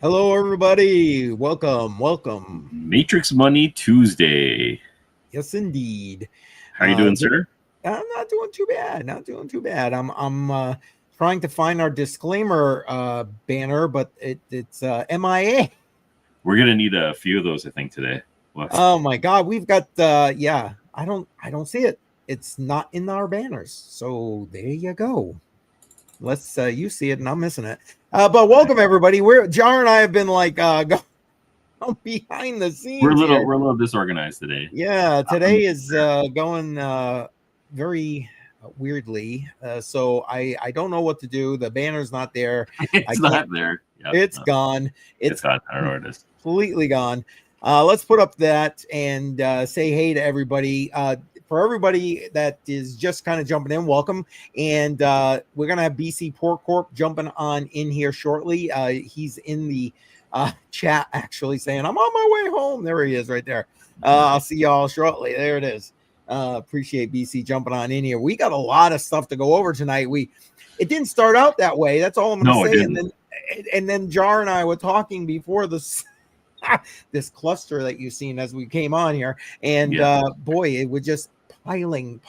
Hello, everybody. Welcome. Matrix Money Tuesday. Yes, indeed. How you doing, sir? I'm not doing too bad. I'm trying to find our disclaimer banner, but it's MIA. We're gonna need a few of those, I think, today. Oh my God, we've got I don't see it. It's not in our banners. So there you go. Let's you see it and I'm missing it. But welcome everybody. Jar and I have been like going behind the scenes. We're a little disorganized today. Yeah, today is going very weirdly. So I don't know what to do. The banner's not there. It's not there. Yep, it's gone. It's gone. I don't know where it is. Completely gone. Let's put up that and say hey to everybody. For everybody that is just kind of jumping in, welcome. And we're going to have BC PortCorp jumping on in here shortly. He's in the chat actually saying, I'm on my way home. There he is right there. I'll see y'all shortly. There it is. Appreciate BC jumping on in here. We got a lot of stuff to go over tonight. It didn't start out that way. That's all I'm going to say. And then Jar and I were talking before this cluster that you've seen as we came on here. And boy, it was just piling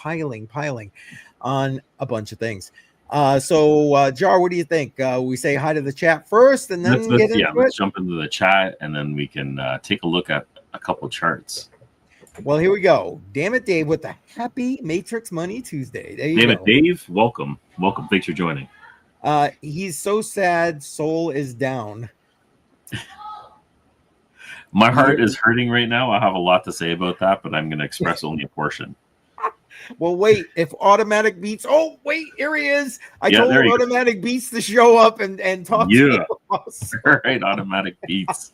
on a bunch of things. So Jar, what do you think? We say hi to the chat first and then let's jump into the chat and then we can take a look at a couple charts. Well, here we go. Damn it, Dave, with the happy Matrix Money Tuesday. There you Damn go. it, Dave. Welcome. Thanks for joining. He's so sad. Soul is down. My heart is hurting right now. I have a lot to say about that, but I'm going to express only a portion. Well, wait, if Automatic Beats, oh, wait, here he is. I told Automatic Beats to show up and talk to us. Right, Automatic Beats.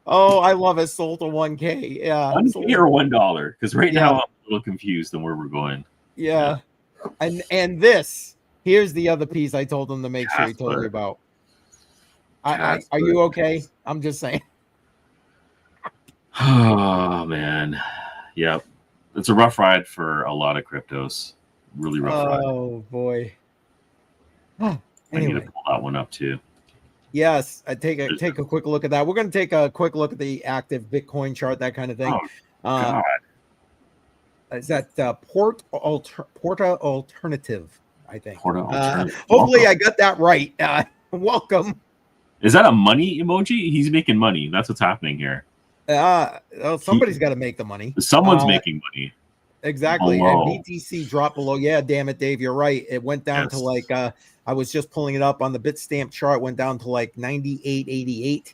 Oh, I love it. Sold to 1K. Yeah. 1K or $1? Because right now I'm a little confused on where we're going. Yeah. And this, here's the other piece I told him to make sure he told you about. Are you okay? I'm just saying. Oh, man. Yep. It's a rough ride for a lot of cryptos. Really rough ride. Oh, boy. Anyway. I need to pull that one up, too. Yes, I take a quick look at that. We're going to take a quick look at the active Bitcoin chart, that kind of thing. Oh, God. Is that Porta Alternative, I think. Porta Alternative. Hopefully I got that right. Welcome. Is that a money emoji? He's making money. That's what's happening here. Well, somebody's got to make the money. Someone's making money. Exactly. And BTC dropped below. Yeah, damn it, Dave. You're right. It went down to like, I was just pulling it up on the Bitstamp chart, went down to like 98.88.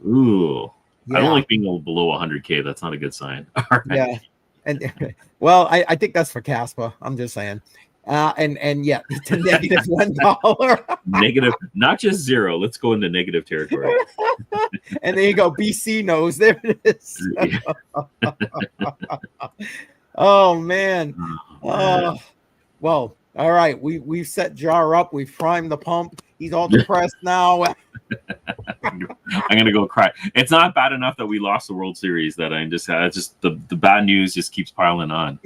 Ooh. Yeah. I don't like being below 100K. That's not a good sign. All right. Yeah. And well, I think that's for Caspa. I'm just saying. And yeah, to negative $1. Negative, not just zero. Let's go into negative territory. And there you go. BC knows. There it is. Oh man. Well, all right. We've set Jar up. We've primed the pump. He's all depressed now. I'm gonna go cry. It's not bad enough that we lost the World Series. That I just the bad news just keeps piling on.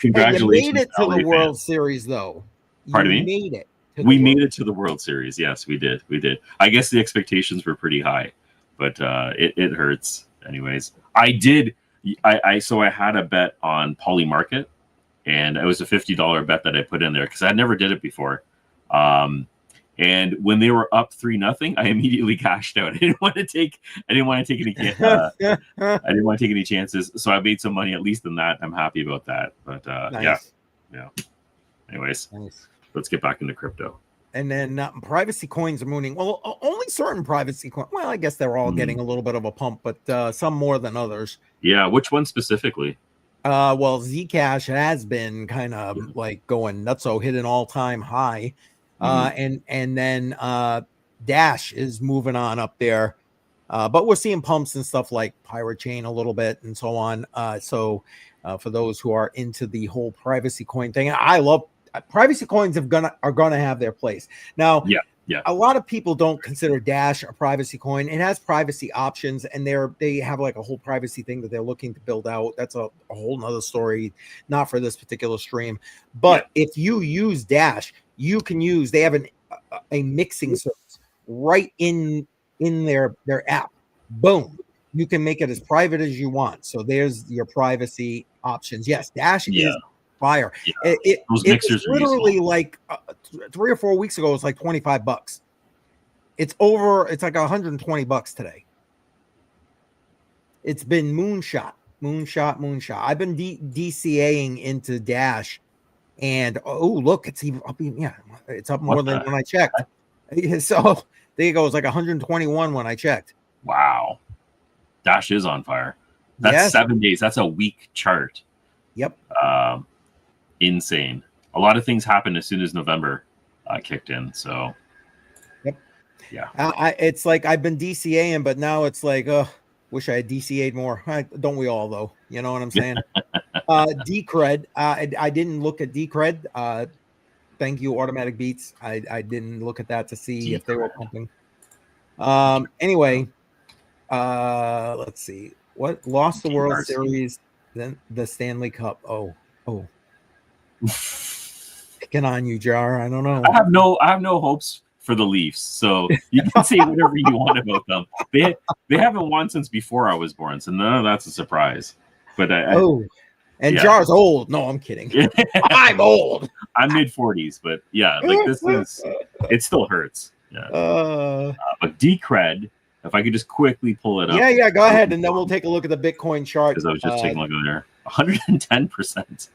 Congratulations! You made it to the World Series, though. Pardon me? Made it. We made it to the World Series. Yes, we did. We did. I guess the expectations were pretty high, but it hurts. Anyways, I did. So I had a bet on Poly Market, and it was a $50 bet that I put in there because I never did it before. And when they were up 3-0, I immediately cashed out. I didn't want to take any chances. So I made some money at least in that. I'm happy about that. But nice. Yeah. Anyways, Let's get back into crypto. And then privacy coins are moving. Well, only certain privacy coins. Well, I guess they're all getting a little bit of a pump, but some more than others. Yeah, which one specifically? Well, Zcash has been kind of like going nutso, hit an all-time high. And then Dash is moving on up there. But we're seeing pumps and stuff like Pirate Chain a little bit and so on. So for those who are into the whole privacy coin thing, I love privacy coins are gonna have their place. Now, a lot of people don't consider Dash a privacy coin. It has privacy options, and they have like a whole privacy thing that they're looking to build out. That's a whole nother story, not for this particular stream. But if you use Dash, you can use. They have a mixing service right in their app. Boom. You can make it as private as you want. So there's your privacy options. Yes, Dash Yeah. is fire. Yeah. It Those was mixers are literally useful. like 3 or 4 weeks ago. It was like $25. It's like $120 today. It's been moonshot. I've been DCAing into Dash, and oh look, it's even up. Yeah, it's up more than when I checked. So there you go. It's like 121 when I checked. Wow. Dash is on fire. That's Yes. 7 days. That's a week chart. Yep. Insane. A lot of things happened as soon as November kicked in. So, yep. Yeah. It's like I've been DCAing, but now it's like, wish I had DCA'd more. Don't we all, though? You know what I'm saying? Decred. I didn't look at Decred. Thank you, Automatic Beats. I didn't look at that to see if they were pumping. Anyway, let's see. What lost the World Series, then the Stanley Cup. Oh. Picking on you, Jar. I don't know. I have no hopes for the Leafs, so you can say whatever you want about them. They haven't won since before I was born, so none of that's a surprise. But and Jar's old. No, I'm kidding. I'm old. I'm mid-40s, but yeah, like it still hurts. Yeah. But Decred, if I could just quickly pull it up. Yeah, go ahead, and then we'll take a look at the Bitcoin chart. Because I was just taking a look at there. 110%.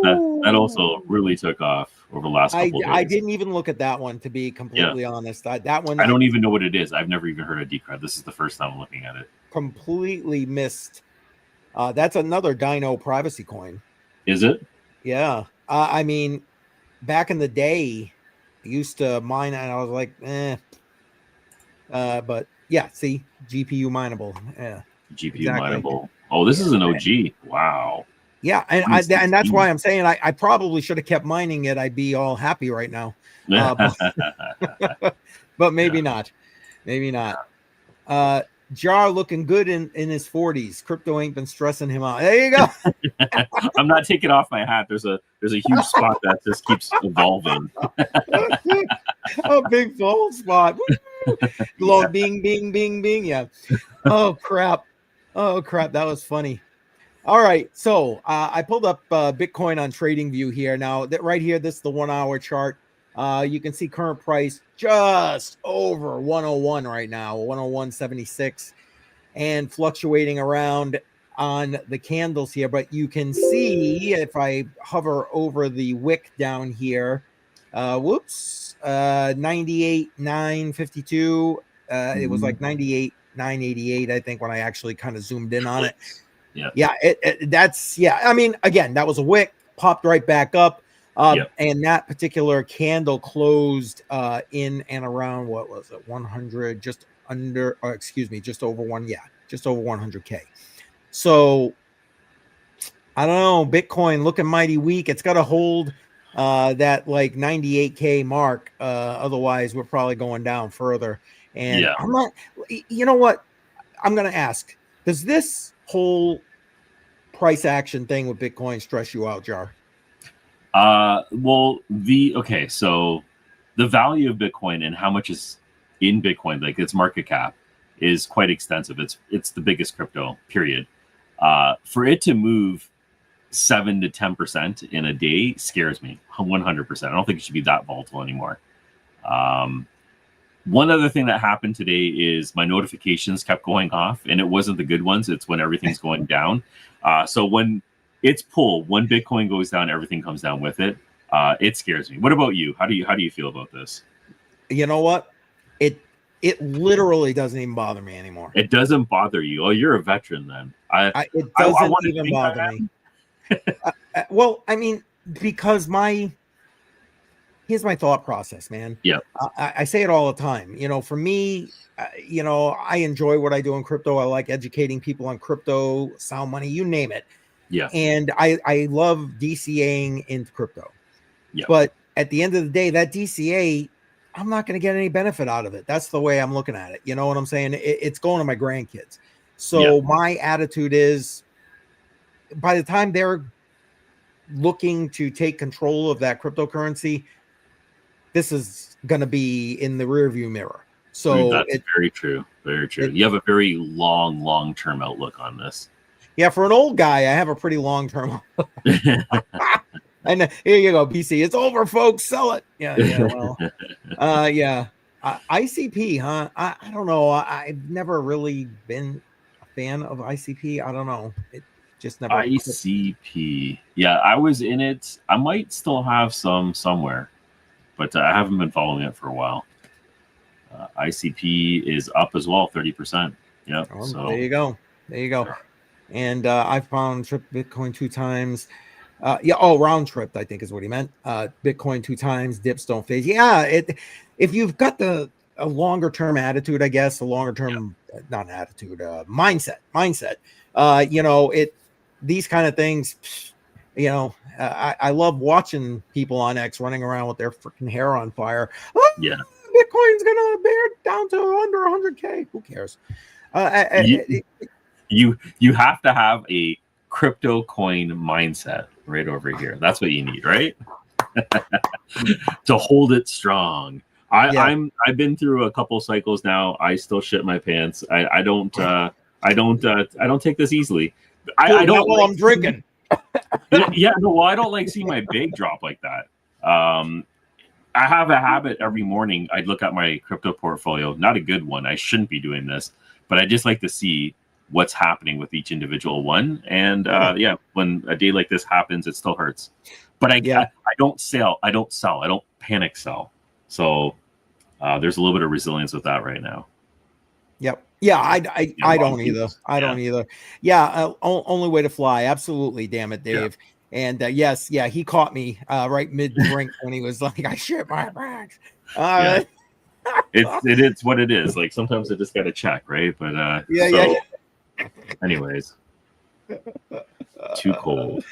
That also really took off over the last couple of days. I didn't even look at that one, to be completely honest. That one, I don't even know what it is. I've never even heard of Decred. This is the first time I'm looking at it. Completely missed. That's another Dino privacy coin. Is it? Yeah. I mean, back in the day, I used to mine and I was like, but yeah, see, GPU mineable. Yeah. GPU mineable. Oh, this is an OG. Wow. Yeah, and that's why I'm saying I probably should have kept mining it. I'd be all happy right now. But maybe not. Maybe not. Jar looking good in his 40s. Crypto ain't been stressing him out. There you go. I'm not taking off my hat. There's a huge spot that just keeps evolving. A big bald spot. Long bing, bing, bing, bing. Yeah. Oh crap. That was funny. All right, so I pulled up Bitcoin on TradingView here. Now, right here, this is the 1 hour chart. You can see current price just over 101 right now, 101.76, and fluctuating around on the candles here. But you can see if I hover over the wick down here, 98.952. It was like 98.988, I think, when I actually kind of zoomed in on it. Yeah. I mean, again, that was a wick, popped right back up. And that particular candle closed in and around, what was it, 100, just over 100K. So I don't know, Bitcoin looking mighty weak. It's got to hold that like 98K mark. Otherwise, we're probably going down further. And I'm not, you know what? I'm going to ask, does this whole price action thing with Bitcoin stress you out, Jar? So the value of Bitcoin and how much is in Bitcoin, like its market cap, is quite extensive. It's the biggest crypto, period. For it to move 7 to 10% in a day scares me 100%. I don't think it should be that volatile anymore. One other thing that happened today is my notifications kept going off, and it wasn't the good ones. It's when everything's going down. So when it's pull, when Bitcoin goes down, everything comes down with it. It scares me. What about you? How do you feel about this? You know what? It literally doesn't even bother me anymore. It doesn't bother you. Oh, you're a veteran then. It doesn't even bother me. Well, I mean, because here's my thought process, man. Yeah. I say it all the time. You know, for me, I enjoy what I do in crypto. I like educating people on crypto, sound money, you name it. Yeah. And I love DCAing into crypto. Yeah. But at the end of the day, that DCA, I'm not going to get any benefit out of it. That's the way I'm looking at it. You know what I'm saying? It's going to my grandkids. So my attitude is, by the time they're looking to take control of that cryptocurrency, this is going to be in the rearview mirror. So that's very true. Very true. You have a very long-term outlook on this. Yeah, for an old guy, I have a pretty long-term. And here you go, BC. It's over, folks. Sell it. Yeah. Well, yeah. ICP, huh? I don't know. I've never really been a fan of ICP. I don't know. It just never. ICP. Yeah, I was in it. I might still have some somewhere, but I haven't been following it for a while. ICP is up as well, 30%. Yep. Oh, so there you go. And I found trip Bitcoin 2 times. Round trip, I think is what he meant. Bitcoin 2 times, dips don't phase. Yeah, if you've got a longer term attitude, I guess, a longer term, not attitude, mindset. These kind of things, I love watching people on X running around with their freaking hair on fire. Yeah. Bitcoin's gonna bear down to under 100K. Who cares? You have to have a crypto coin mindset right over here. That's what you need, right? To hold it strong. I've been through a couple cycles now. I still shit my pants. I don't take this easily. I don't. I'm drinking. Yeah, no. Well, I don't like seeing my big drop like that. I have a habit every morning. I look at my crypto portfolio. Not a good one. I shouldn't be doing this, but I just like to see what's happening with each individual one. And when a day like this happens, it still hurts. But I don't sell. I don't panic sell. So there's a little bit of resilience with that right now. Yep. Yeah, I don't either. I don't either. Yeah, only way to fly. Absolutely. Damn it, Dave. Yeah. And he caught me right mid drink when he was like, "I shit my pants." It's what it is. Like sometimes I just got to check, right? But anyways, too cold. Too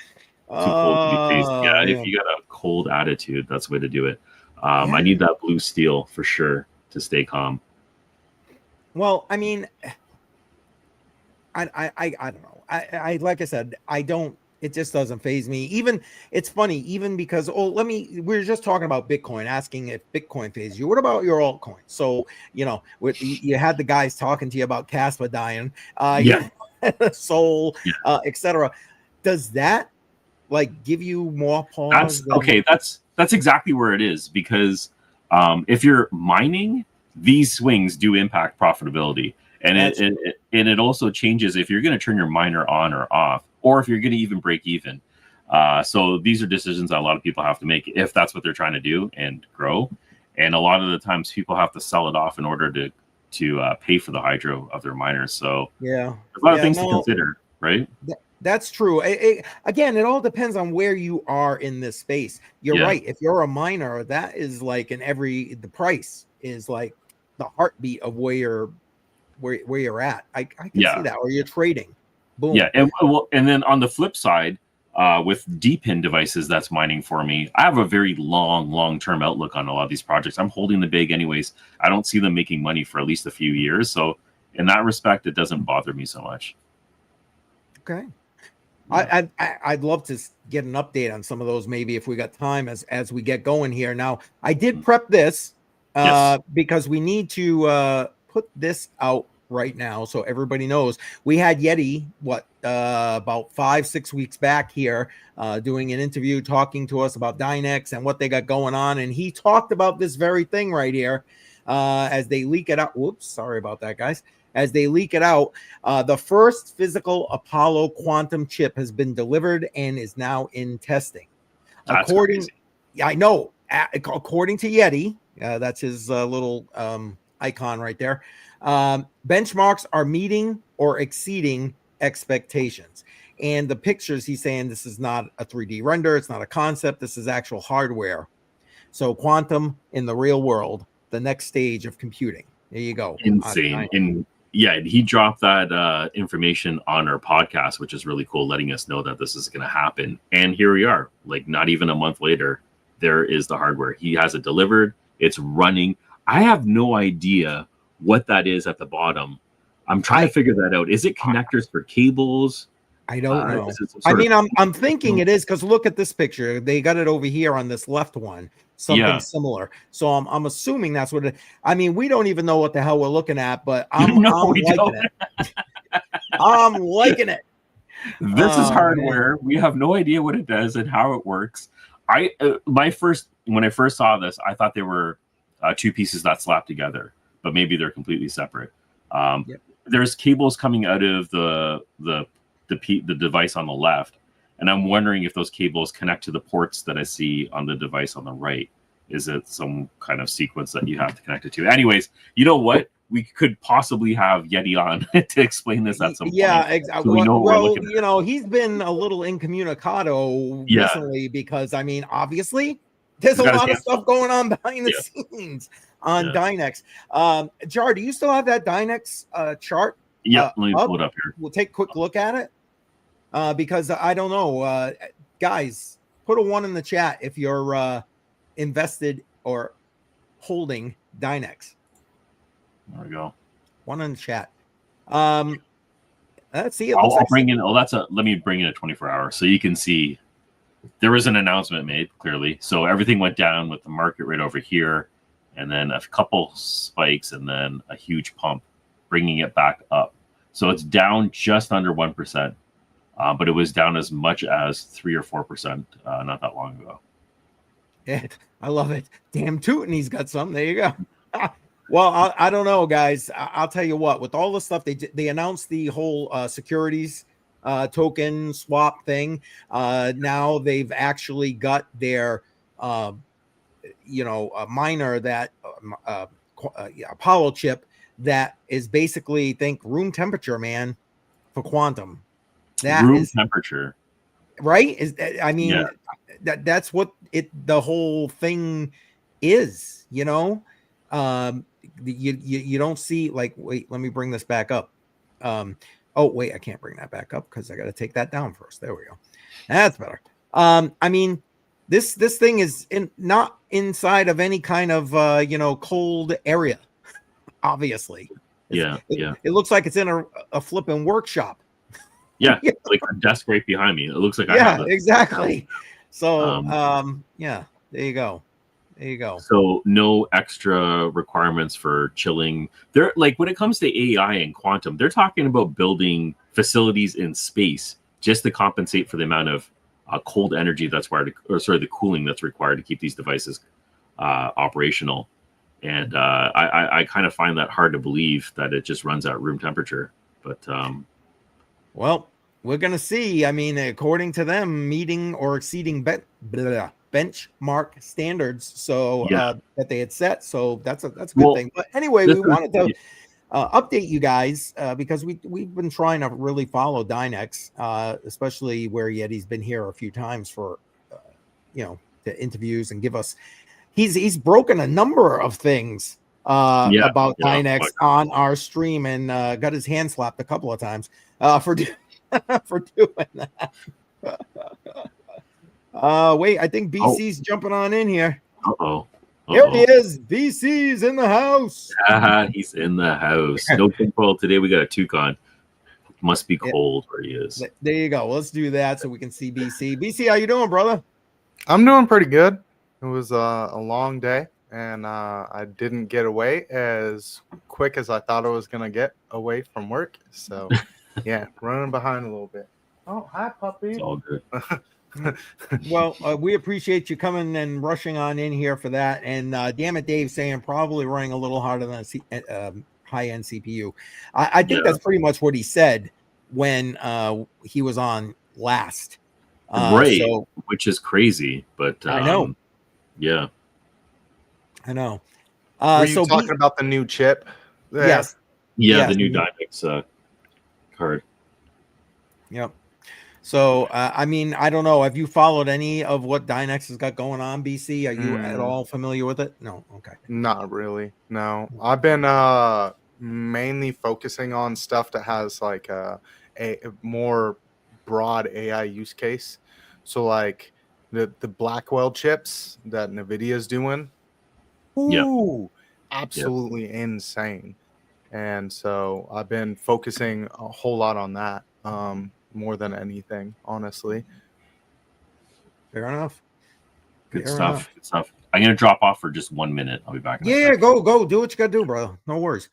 cold to be faced. Yeah, if you got a cold attitude, that's the way to do it. I need that blue steel for sure to stay calm. Well, I mean, I don't know. I like I said, I don't. It just doesn't phase me. Even it's funny, even because we're just talking about Bitcoin, asking if Bitcoin phases you. What about your altcoin? So you had the guys talking to you about Casper dying, Soul, etc. Does that give you more pause? That's exactly where it is, because if you're mining, these swings do impact profitability, and it also changes if you're going to turn your miner on or off, or if you're going to even break even. So these are decisions that a lot of people have to make if that's what they're trying to do and grow. And a lot of the times people have to sell it off in order to pay for the hydro of their miners. So there's a lot of things to consider, right? That's true. Again, it all depends on where you are in this space. You're right. If you're a miner, that is the price is like the heartbeat of where you're at. I can see that. Or you're trading. Boom. Yeah, and then on the flip side, with DPIN devices that's mining for me, I have a very long-term outlook on a lot of these projects. I'm holding the big anyways. I don't see them making money for at least a few years. So in that respect, it doesn't bother me so much. Okay. Yeah. I'd love to get an update on some of those, maybe if we got time as we get going here. Now, I did prep this because we need to put this out right now so everybody knows. We had Yeti about 5-6 weeks back here doing an interview talking to us about Dynex and what they got going on, and he talked about this very thing right here as they leak it out. Whoops, sorry about that, guys. As they leak it out, the first physical Apollo quantum chip has been delivered and is now in testing. That's crazy. I know, according to Yeti, that's his little icon right there, benchmarks are meeting or exceeding expectations. And the pictures, he's saying this is not a 3D render, it's not a concept, this is actual hardware. So quantum in the real world, the next stage of computing. There you go. Insane. He dropped that information on our podcast, which is really cool, letting us know that this is going to happen. And here we are, not even a month later, there is the hardware. He has it delivered. It's running. I have no idea what that is at the bottom. I'm trying to figure that out. Is it connectors for cables? I don't know. I mean, I'm thinking it is, because look at this picture. They got it over here on this left one. something similar. So I'm assuming that's what it. I mean, we don't even know what the hell we're looking at, but I'm liking it. I'm liking it. This is hardware. Man. We have no idea what it does and how it works. When I first saw this, I thought they were two pieces that slapped together, but maybe they're completely separate. There's cables coming out of the device on the left, and I'm wondering if those cables connect to the ports that I see on the device on the right. Is it some kind of sequence that you have to connect it to? Anyways, you know what? We could possibly have Yeti on to explain this at some point. Yeah, exactly. So well, you know, he's been a little incommunicado recently because, I mean, obviously, there's a lot of stuff going on behind the scenes on Dynex. Jar, do you still have that Dynex chart? Yeah, let me pull it up here. We'll take a quick look at it because I don't know. Guys, put a 1 in the chat if you're invested or holding Dynex. There we go. 1 in the chat. Let's see. I'll bring in. Oh, let me bring in a 24-hour so you can see. There was an announcement made clearly, so everything went down with the market right over here, and then a couple spikes, and then a huge pump, bringing it back up. So it's down just under 1%, but it was down as much as 3 or 4% not that long ago. Yeah, I love it. Damn tootin', he's got some. There you go. Well, I don't know, guys. I'll tell you what. With all the stuff they announced the whole securities token swap thing. Now they've actually got their miner that Apollo chip that is basically think room temperature, man, for quantum. That room temperature, right? That's what the whole thing is. You know. You don't see like, wait, let me bring this back up. Oh wait, I can't bring that back up because I got to take that down first. There we go. That's better. I mean, this thing is not inside of any kind of cold area. Obviously, it looks like it's in a flipping workshop. Yeah, like a desk right behind me. It looks like exactly. So there you go. There you go. So no extra requirements for chilling. They're like, when it comes to AI and quantum, they're talking about building facilities in space just to compensate for the amount of cold energy that's required, the cooling that's required to keep these devices operational. And I kind of find that hard to believe that it just runs at room temperature. But well, we're gonna see. I mean, according to them, meeting or exceeding benchmark standards, so that they had set. So that's a good thing. But anyway, we wanted to update you guys because we've been trying to really follow Dynex, especially where Yeti's been here a few times for the interviews and give us. He's broken a number of things about Dynex on our stream and got his hand slapped a couple of times for doing that. Wait, I think BC's jumping on in here. Here he is. BC's in the house. He's in the house. No control today. We got a toucan. Must be cold where he is. There you go. Let's do that so we can see BC. BC, how you doing, brother? I'm doing pretty good. It was a long day, and I didn't get away as quick as I thought I was gonna get away from work. So, yeah, running behind a little bit. Oh, hi, puppy. It's all good. Well, we appreciate you coming and rushing on in here for that. And damn it, Dave saying probably running a little harder than a high-end CPU. I think that's pretty much what he said when he was on last. Right, which is crazy, but I know. Yeah, I know. Were you talking about the new chip? Yes. Yeah, the new Dynex card. Yep. So, I mean, I don't know. Have you followed any of what Dynex has got going on, BC? Are you at all familiar with it? No. Okay. Not really. No. I've been mainly focusing on stuff that has like a more broad AI use case. So like the Blackwell chips that NVIDIA is doing. Ooh, absolutely insane. And so I've been focusing a whole lot on that. More than anything, honestly. Fair enough. Good stuff. I'm gonna drop off for just 1 minute. I'll be back. In a Yeah, second. go do what you gotta do, bro. No worries.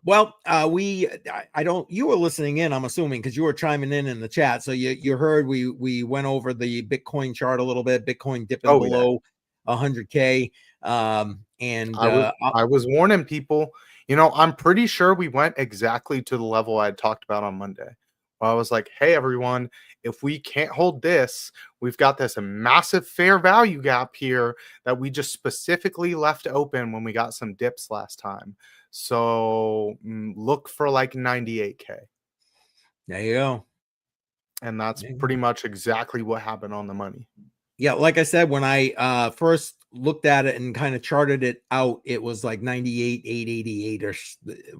Well, I don't. You were listening in, I'm assuming, because you were chiming in the chat. So you heard we went over the Bitcoin chart a little bit. Bitcoin dipping below 100K. And I was warning people. You know, I'm pretty sure we went exactly to the level I had talked about on Monday. I was like, hey, everyone, if we can't hold this, we've got this massive fair value gap here that we just specifically left open when we got some dips last time. So look for like 98K. there you go. And that's pretty much exactly what happened on the money. Yeah, like I said, when I first looked at it and kind of charted it out, it was like 98, 888 or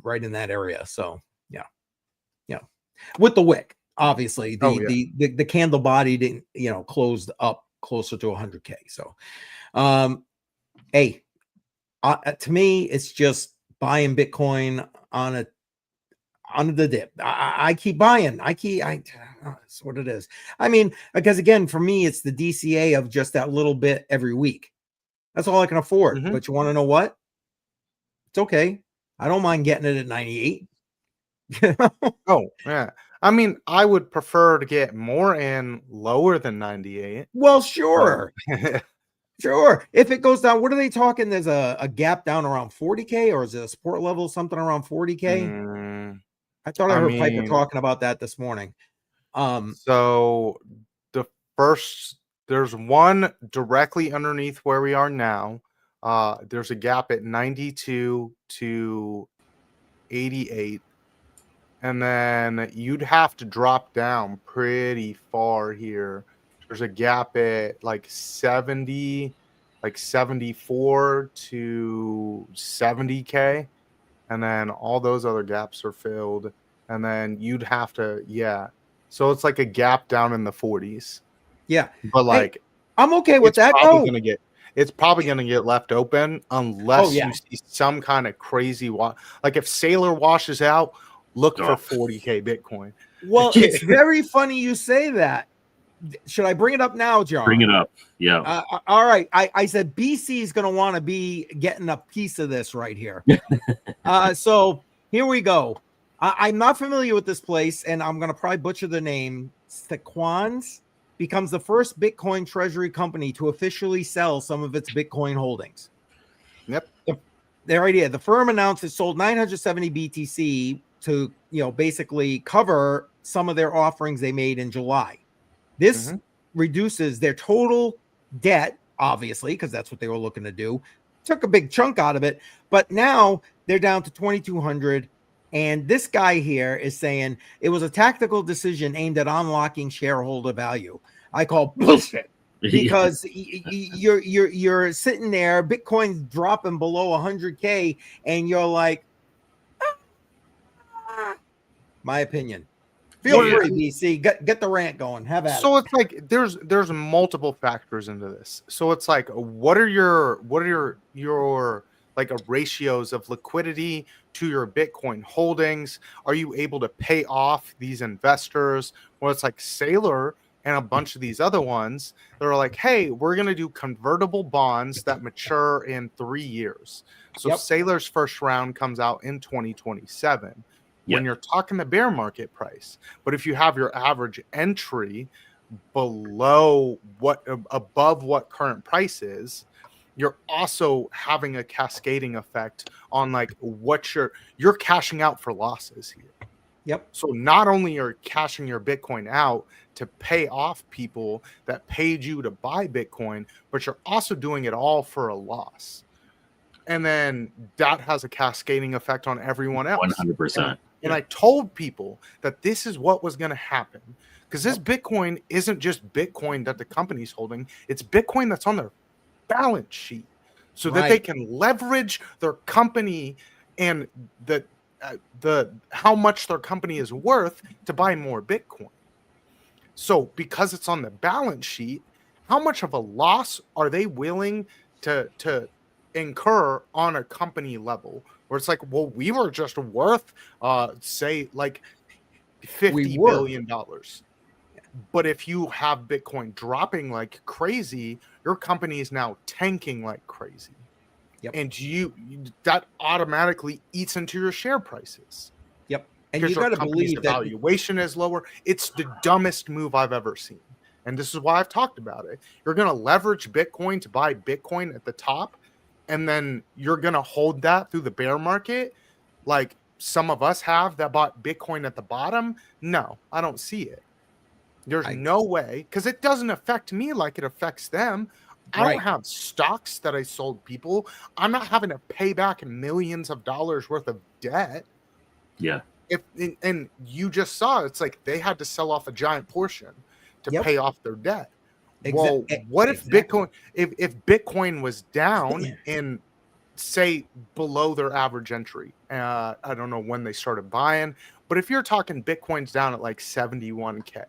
right in that area. So yeah. With the wick, obviously, the candle body didn't, closed up closer to 100K. So, hey, to me, it's just buying Bitcoin on the dip. I keep buying. That's what it is. I mean, because again, for me, it's the DCA of just that little bit every week. That's all I can afford. Mm-hmm. But you want to know what? It's okay. I don't mind getting it at 98. Oh, yeah. I mean, I would prefer to get more in lower than 98. Well, sure. Sure. If it goes down, what are they talking? There's a gap down around 40K, or is it a support level something around 40K? I thought I heard Piper talking about that this morning. So there's one directly underneath where we are now. There's a gap at 92 to 88. And then you'd have to drop down pretty far here. There's a gap at like 70, like 74 to 70K. And then all those other gaps are filled. And then you'd have to, So it's like a gap down in the 40s. Yeah. But like, hey, I'm okay with that. It's probably going to get left open unless you see some kind of crazy like if Sailor washes out, look for 40K Bitcoin. Well, it's very funny you say that. Should I bring it up now, John? Bring it up. Yeah. All right. I said BC is going to want to be getting a piece of this right here. So here we go. I'm not familiar with this place, and I'm going to probably butcher the name. Sequans becomes the first Bitcoin treasury company to officially sell some of its Bitcoin holdings. Yep. Their idea. The firm announced it sold 970 BTC to, basically cover some of their offerings they made in July. This reduces their total debt, obviously, because that's what they were looking to do. Took a big chunk out of it, but now they're down to 2,200. And this guy here is saying it was a tactical decision aimed at unlocking shareholder value. I call bullshit. Because you're sitting there, Bitcoin's dropping below 100K, and you're like, my opinion. Feel free, BC. Get the rant going. Have at it. So it's like there's multiple factors into this. So it's like, what are your like ratios of liquidity to your Bitcoin holdings? Are you able to pay off these investors? Well, it's like Sailor and a bunch of these other ones that are like, hey, we're going to do convertible bonds that mature in 3 years. So Sailor's first round comes out in 2027 when you're talking the bear market price. But if you have your average entry above what current price is, you're also having a cascading effect on like what you're cashing out for losses here. Yep. So not only are you cashing your Bitcoin out to pay off people that paid you to buy Bitcoin, but you're also doing it all for a loss. And then that has a cascading effect on everyone else. 100%. And I told people that this is what was going to happen, because this Bitcoin isn't just Bitcoin that the company's holding. It's Bitcoin that's on their balance sheet so that they can leverage their company and the how much their company is worth to buy more Bitcoin. So because it's on the balance sheet, how much of a loss are they willing to incur on a company level, where it's like, well, we were just worth say like $50 billion. But if you have Bitcoin dropping like crazy, your company is now tanking like crazy. Yep. And that automatically eats into your share prices. Yep. And Because you your got to company's believe that. valuation is lower. It's the dumbest move I've ever seen. And this is why I've talked about it. You're going to leverage Bitcoin to buy Bitcoin at the top, and then you're going to hold that through the bear market like some of us have that bought Bitcoin at the bottom. No, I don't see it. There's no way, because it doesn't affect me like it affects them. I don't have stocks that I sold people. I'm not having to pay back millions of dollars worth of debt. Yeah. And you just saw, it's like they had to sell off a giant portion to pay off their debt. Well, what if Bitcoin, if Bitcoin was down and say below their average entry? I don't know when they started buying, but if you're talking Bitcoin's down at like 71K,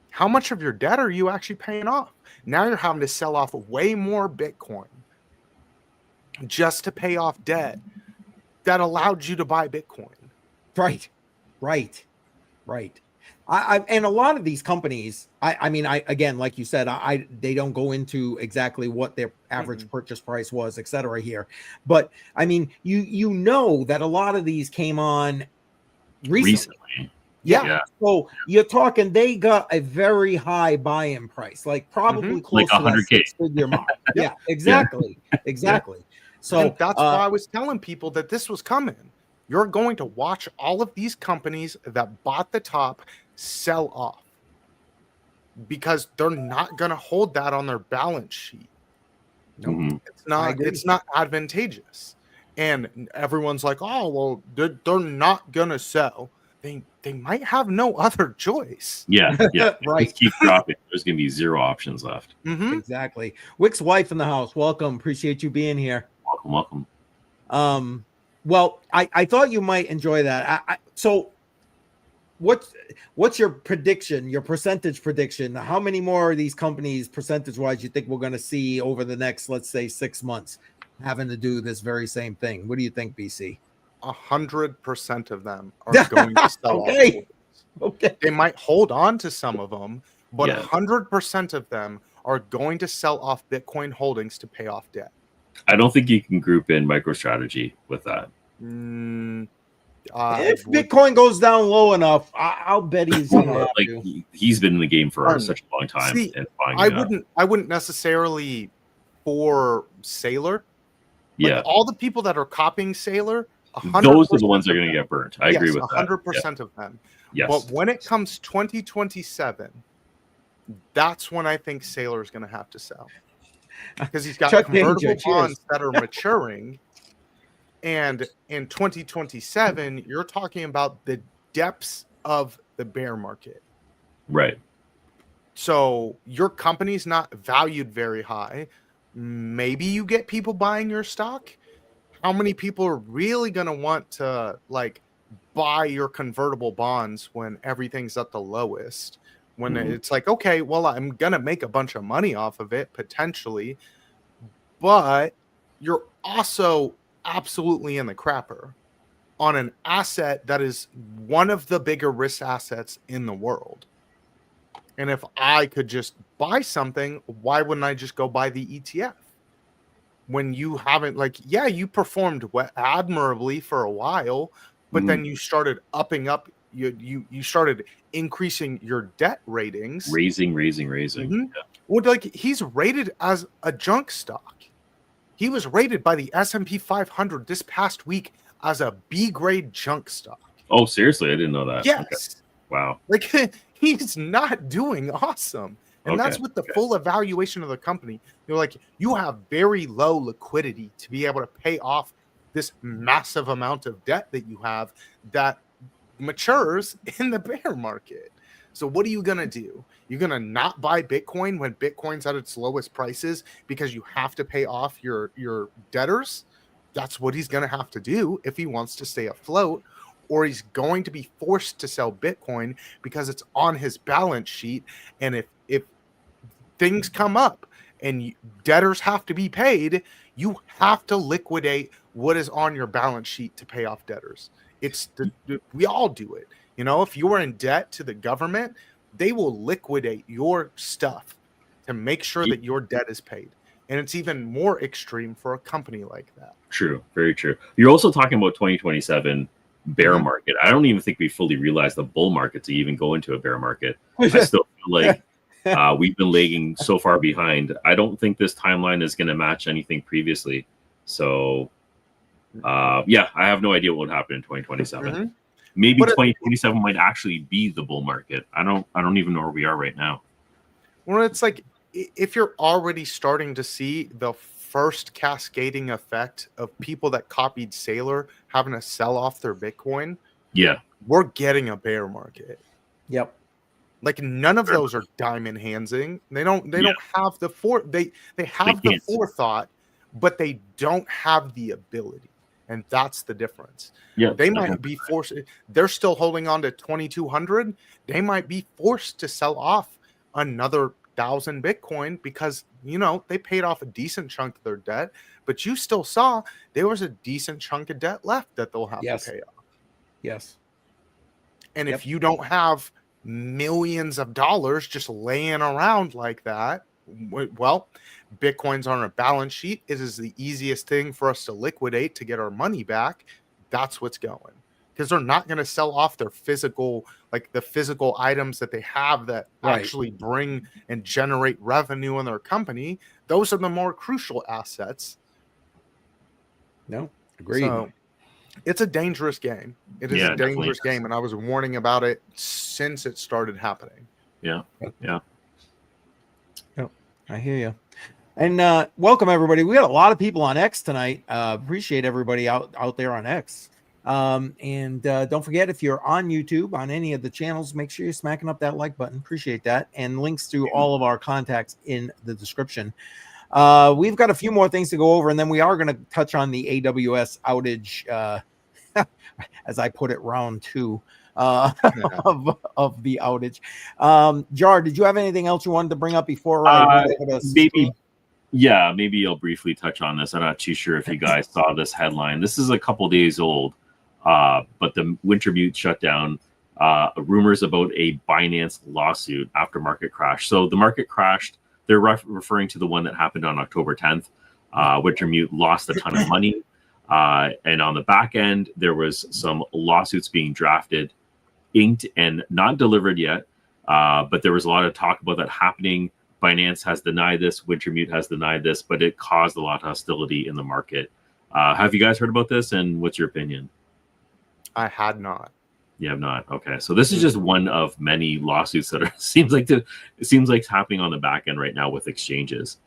how much of your debt are you actually paying off? Now you're having to sell off way more Bitcoin just to pay off debt that allowed you to buy Bitcoin. Right. And a lot of these companies, I mean, again, like you said, they don't go into exactly what their average purchase price was, et cetera here. But I mean, you know that a lot of these came on recently. Yeah. So you're talking, they got a very high buy-in price, like probably close like to 100K. that six-figure mark. Yeah, exactly. So and that's why I was telling people that this was coming. You're going to watch all of these companies that bought the top sell off because they're not going to hold that on their balance sheet. Nope. It's not advantageous. And everyone's like, oh, well, they're not going to sell. They might have no other choice. Yeah. Right. Keep dropping. There's going to be zero options left. Exactly. Wick's wife in the house. Welcome. Appreciate you being here. Welcome. Well, I thought you might enjoy that. So what's your prediction, your percentage prediction? How many more of these companies, percentage-wise, you think we're going to see over the next, let's say, 6 months having to do this very same thing? What do you think, BC? 100% of them are going to sell off. Okay. They might hold on to some of them, but 100% of them are going to sell off Bitcoin holdings to pay off debt. I don't think you can group in MicroStrategy with that. If Bitcoin goes down low enough, I'll bet he's gonna he's been in the game for such a long time. See, I wouldn't necessarily for Sailor. Like all the people that are copying Sailor, those are the ones that are going to get burnt. I agree with 100% of them. Yes. But when it comes 2027, that's when I think Sailor is going to have to sell. Because he's got convertible bonds that are maturing. And in 2027, you're talking about the depths of the bear market. Right. So your company's not valued very high. Maybe you get people buying your stock. How many people are really going to want to buy your convertible bonds when everything's at the lowest? When it's like, okay, well, I'm going to make a bunch of money off of it potentially, but you're also absolutely in the crapper on an asset that is one of the bigger risk assets in the world. And if I could just buy something, why wouldn't I just go buy the ETF? When you haven't, you performed admirably for a while, but then you started upping up. You started increasing your debt ratings. Raising. Yeah. Well, he's rated as a junk stock. He was rated by the S&P 500 this past week as a B-grade junk stock. Oh, seriously? I didn't know that. Yes. Okay. Wow. He's not doing awesome. And that's with the full evaluation of the company. You're you have very low liquidity to be able to pay off this massive amount of debt that you have that matures in the bear market. So what are you going to do? You're going to not buy Bitcoin when Bitcoin's at its lowest prices because you have to pay off your debtors? That's what he's going to have to do if he wants to stay afloat, or he's going to be forced to sell Bitcoin because it's on his balance sheet. And if things come up and debtors have to be paid, you have to liquidate what is on your balance sheet to pay off debtors. We all do it. If you were in debt to the government, they will liquidate your stuff to make sure that your debt is paid. And it's even more extreme for a company like that. True, very true. You're also talking about 2027 bear Mhm. market. I don't even think we fully realize the bull market to even go into a bear market. I still feel like we've been lagging so far behind. I don't think this timeline is going to match anything previously. So, yeah, I have no idea what would happen in 2027. Mhm. Maybe But 2027 might actually be the bull market. I don't even know where we are right now. well, it's like if you're already starting to see the first cascading effect of people that copied Sailor having to sell off their Bitcoin, Yeah, we're getting a bear market. Yep. Like none of those are diamond handsing. They don't have the they have the can't. forethought, but they don't have the ability. And that's the difference. Yeah, They might be forced, they're still holding on to 2200. They might be forced to sell off another 1,000 Bitcoin because they paid off a decent chunk of their debt, but you still saw there was a decent chunk of debt left that they'll have to pay off. Yes. And Yep. if you don't have millions of dollars just laying around like that, well, Bitcoin's on our balance sheet. It is the easiest thing for us to liquidate to get our money back. That's what's going. Because they're not going to sell off their physical, like the physical items that they have that actually bring and generate revenue in their company. Those are the more crucial assets. No, agreed. So it's a dangerous game. It is a dangerous game, and I was warning about it since it started happening. Yeah. Yep, I hear you. And welcome everybody. We got a lot of people on X tonight. Appreciate everybody out there on X. And don't forget, if you're on YouTube on any of the channels, make sure you're smacking up that like button. Appreciate that. And links to all of our contacts in the description. We've got a few more things to go over, and then we are going to touch on the AWS outage, as I put it, round 2 of the outage. Jar, did you have anything else you wanted to bring up before maybe I'll briefly touch on this. I'm not too sure if you guys saw this headline. This is a couple days old, but the Wintermute shut down. Rumors about a Binance lawsuit after market crash. So the market crashed. They're referring to the one that happened on October 10th. Wintermute lost a ton of money. And on the back end, there was some lawsuits being drafted, inked, and not delivered yet. But there was a lot of talk about that happening. Binance has denied this. Wintermute has denied this, but it caused a lot of hostility in the market. Have you guys heard about this? And what's your opinion? I had not. You have not. Okay, so this is just one of many lawsuits that seems like it's happening on the back end right now with exchanges.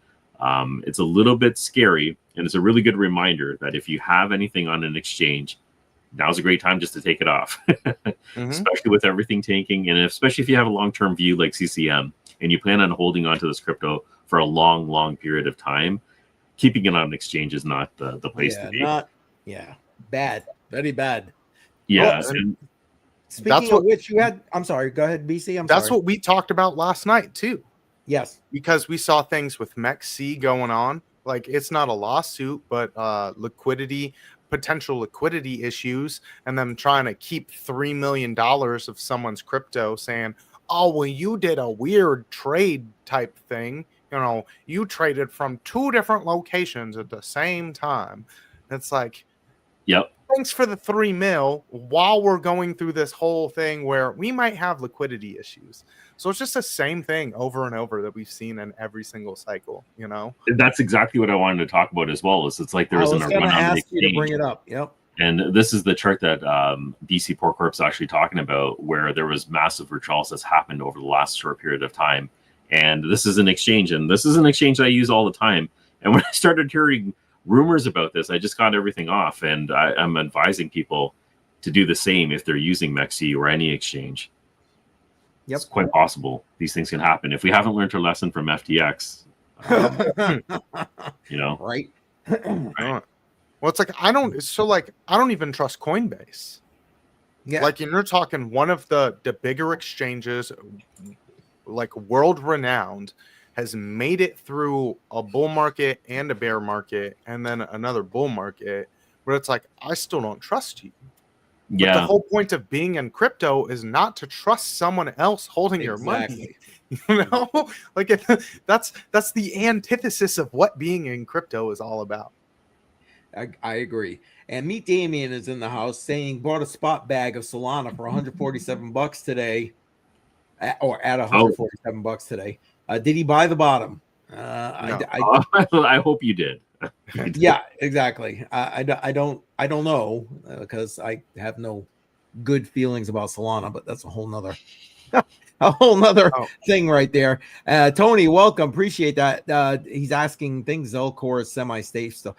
It's a little bit scary, and it's a really good reminder that if you have anything on an exchange, now's a great time just to take it off, especially with everything tanking, and especially if you have a long-term view like CCM and you plan on holding on to this crypto for a long period of time. Keeping it on an exchange is not the place to be. Bad, very bad. Yeah. Well, speaking of which, you had. I'm sorry. Go ahead, BC. That's what we talked about last night too. Yes, because we saw things with MEXC going on. Like it's not a lawsuit, but potential liquidity issues, and them trying to keep $3 million of someone's crypto, saying, "Oh, well, you did a weird trade type thing. You traded from 2 different locations at the same time." It's like, yep. Thanks for the $3 million while we're going through this whole thing where we might have liquidity issues. So it's just the same thing over and over that we've seen in every single cycle, That's exactly what I wanted to talk about as well. It's like there isn't a run on the exchange. You to bring it up. Yep. And this is the chart that BC PortCorp's actually talking about, where there was massive withdrawals that's happened over the last short period of time. And this is an exchange, and this is an exchange I use all the time. And when I started hearing rumors about this, I just got everything off, and I'm advising people to do the same if they're using MEXC or any exchange. Yep. It's quite possible these things can happen if we haven't learned our lesson from FTX. Right. Well, it's like I don't even trust Coinbase. Yeah, like you're talking one of the bigger exchanges, like world renowned, has made it through a bull market and a bear market and then another bull market, but it's like I still don't trust you. But the whole point of being in crypto is not to trust someone else holding your money. You know, like that's the antithesis of what being in crypto is all about. I agree. And Meet Damien is in the house saying bought a spot bag of Solana for $147 today, or at $147 today. Did he buy the bottom? No. I hope you did. Yeah, exactly. I don't know because I have no good feelings about Solana, but that's a whole nother thing right there. Tony, welcome. Appreciate that. He's asking things Zelcore is semi-safe still.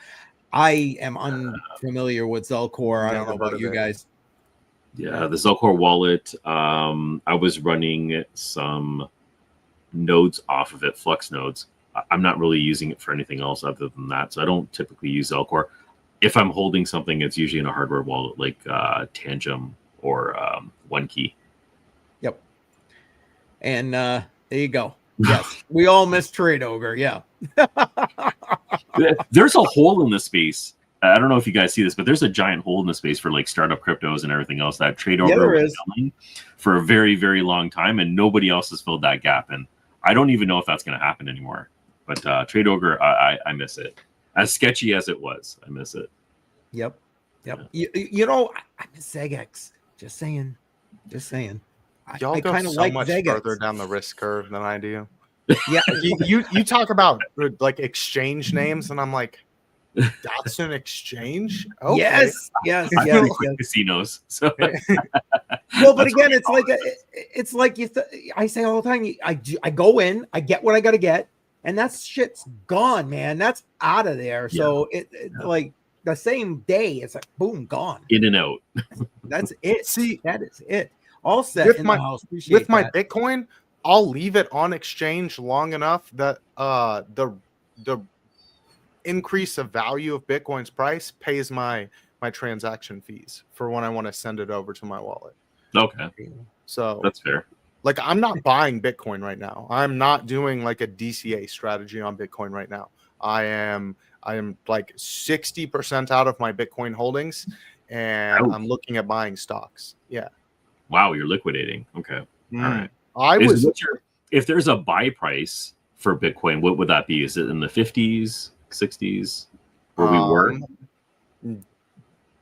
I am unfamiliar with Zelcore. I don't know about you guys. Yeah, the Zelcore wallet. I was running some nodes off of it, Flux nodes. I'm not really using it for anything else other than that. So I don't typically use Zelcore. If I'm holding something, it's usually in a hardware wallet like Tangem or OneKey. Yep. And there you go. Yes, we all miss Trade Ogre. Yeah. There's a hole in the space. I don't know if you guys see this, but there's a giant hole in the space for like startup cryptos and everything else that Trade Ogre was filling for a very, very long time, and nobody else has filled that gap. And I don't even know if that's going to happen anymore. But Trade Ogre, I miss it. As sketchy as it was, I miss it. Yep. You know, I miss ZegX. Just saying. Y'all I go kind of so like much ZegX. further down the risk curve than I do. Yeah, you talk about like exchange names, and I'm like, that's an exchange. Okay. Yes. Casinos. So. Well, but again, it's like I say all the time. I go in, I get what I got to get, and that shit's gone, man. That's out of there. Yeah. So it like the same day, it's like boom, gone. In and out. That's it. See, that is it. All set with in my the house. with my Bitcoin, I'll leave it on exchange long enough that the increase of value of Bitcoin's price pays my transaction fees for when I want to send it over to my wallet. Okay. So that's fair. Like, I'm not buying Bitcoin right now. I'm not doing like a DCA strategy on Bitcoin right now. I am like 60% out of my Bitcoin holdings, and I'm looking at buying stocks. Yeah. Wow, you're liquidating. Okay. All right. If there's a buy price for Bitcoin, what would that be? Is it in the 50s, 60s, where we were?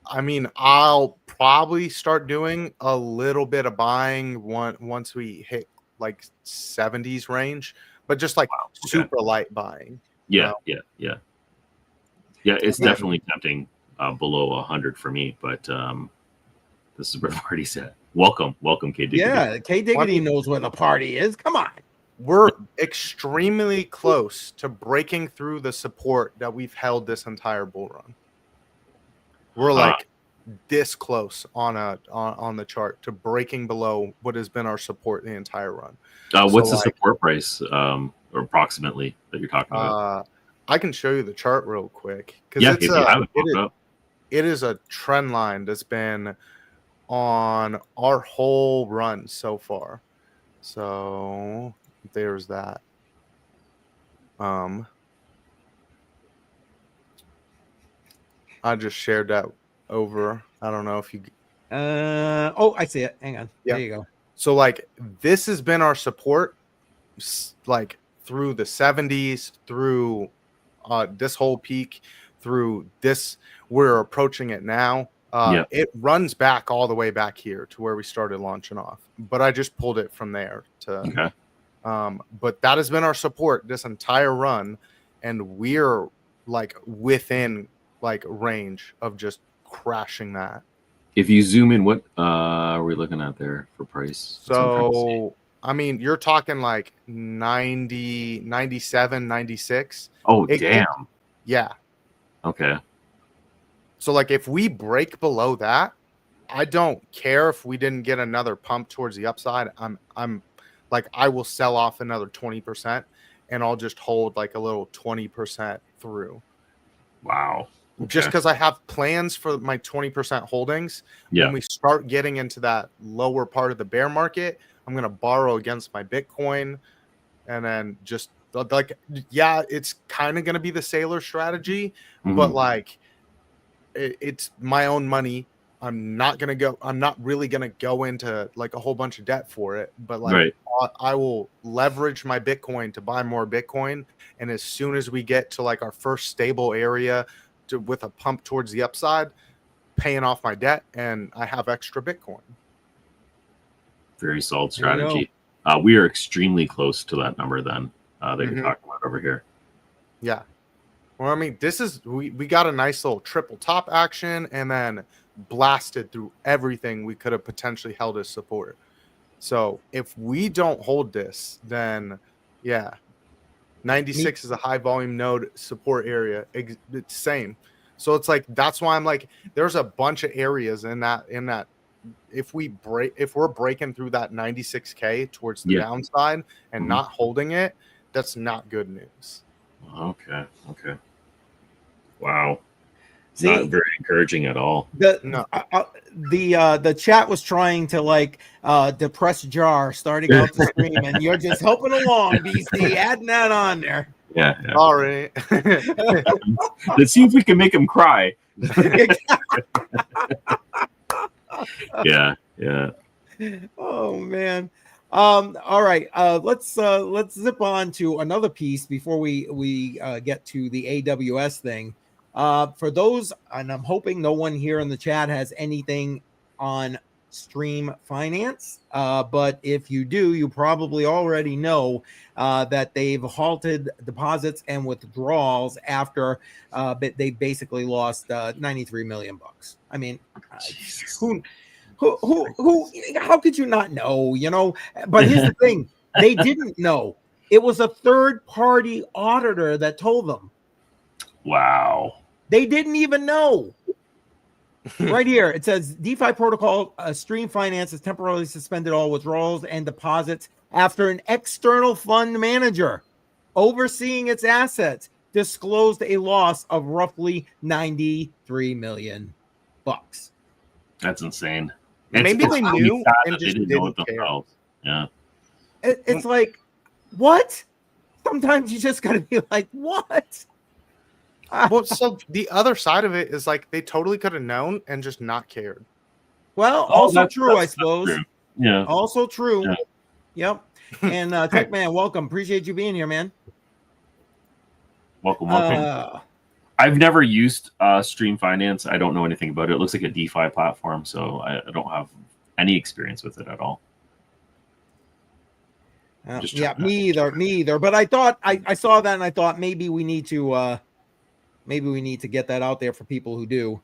I mean, I'll probably start doing a little bit of buying once we hit like 70s range, but just like super light buying. Yeah. It's definitely tempting below 100 for me, but this is where the party's at. Welcome, K Diggity. Yeah, K Diggity knows where the party is. Come on. We're extremely close to breaking through the support that we've held this entire bull run. We're like this close on the chart to breaking below what has been our support the entire run. What's the support price, or approximately, that you're talking about? I can show you the chart real quick because it is a trend line that's been on our whole run so far. So there's that. I just shared that over. I don't know if you I see it. Hang on. Yeah. There you go. So like this has been our support like through the 70s, through this whole peak, through this, we're approaching it now. It runs back all the way back here to where we started launching off, but I just pulled it from there to but that has been our support this entire run, and we're like within like range of just crashing that. If you zoom in, what are we looking at there for price? So I mean, you're talking like 90, 97, 96. Oh, damn. Yeah. Okay. So like if we break below that, I don't care if we didn't get another pump towards the upside. I'm like, I will sell off another 20% and I'll just hold like a little 20% through. Wow. Okay. Just because I have plans for my 20% holdings. When we start getting into that lower part of the bear market, I'm going to borrow against my Bitcoin, and then just like, it's kind of going to be the sailor strategy, but like it's my own money. I'm not really gonna go into like a whole bunch of debt for it, but like Right. I will leverage my Bitcoin to buy more Bitcoin. And as soon as we get to like our first stable area with a pump towards the upside, paying off my debt, and I have extra Bitcoin. Very solid There you go. strategy. We are extremely close to that number then that you're talking about over here. Yeah. Well, I mean, this is we got a nice little triple top action and then blasted through everything we could have potentially held as support. So if we don't hold this, then yeah, 96 is a high volume node support area. It's same. So it's like that's why I'm like, there's a bunch of areas in that if we're breaking through that 96K towards the downside and not holding it, that's not good news. Okay. Wow. See, not very encouraging at all. The chat was trying to like depress Jar starting out the stream, and you're just helping along, BC, adding that on there. Yeah. All right. Let's see if we can make him cry. Yeah. Oh man. All right. Let's zip on to another piece before we get to the AWS thing. For those, and I'm hoping no one here in the chat has anything on Stream Finance, but if you do, you probably already know that they've halted deposits and withdrawals after they basically lost 93 million bucks. I mean, who how could you not know, you know? But here's the thing, they didn't know. It was a third-party auditor that told them. Wow. They didn't even know. Right here, it says DeFi protocol Stream Finance has temporarily suspended all withdrawals and deposits after an external fund manager overseeing its assets disclosed a loss of roughly 93 million bucks. That's insane. Maybe they knew and just didn't know it themselves. Yeah. It's like, what? Sometimes you just gotta be like, what? Well, so the other side of it is like they totally could have known and just not cared. Well, also true, I suppose. True. Yeah. Also true. Yeah. Yep. And Tech Man, welcome. Appreciate you being here, man. Welcome. I've never used Stream Finance. I don't know anything about it. It looks like a DeFi platform, so I don't have any experience with it at all. Yeah, me either. But I thought I saw that and I thought maybe we need to get that out there for people who do.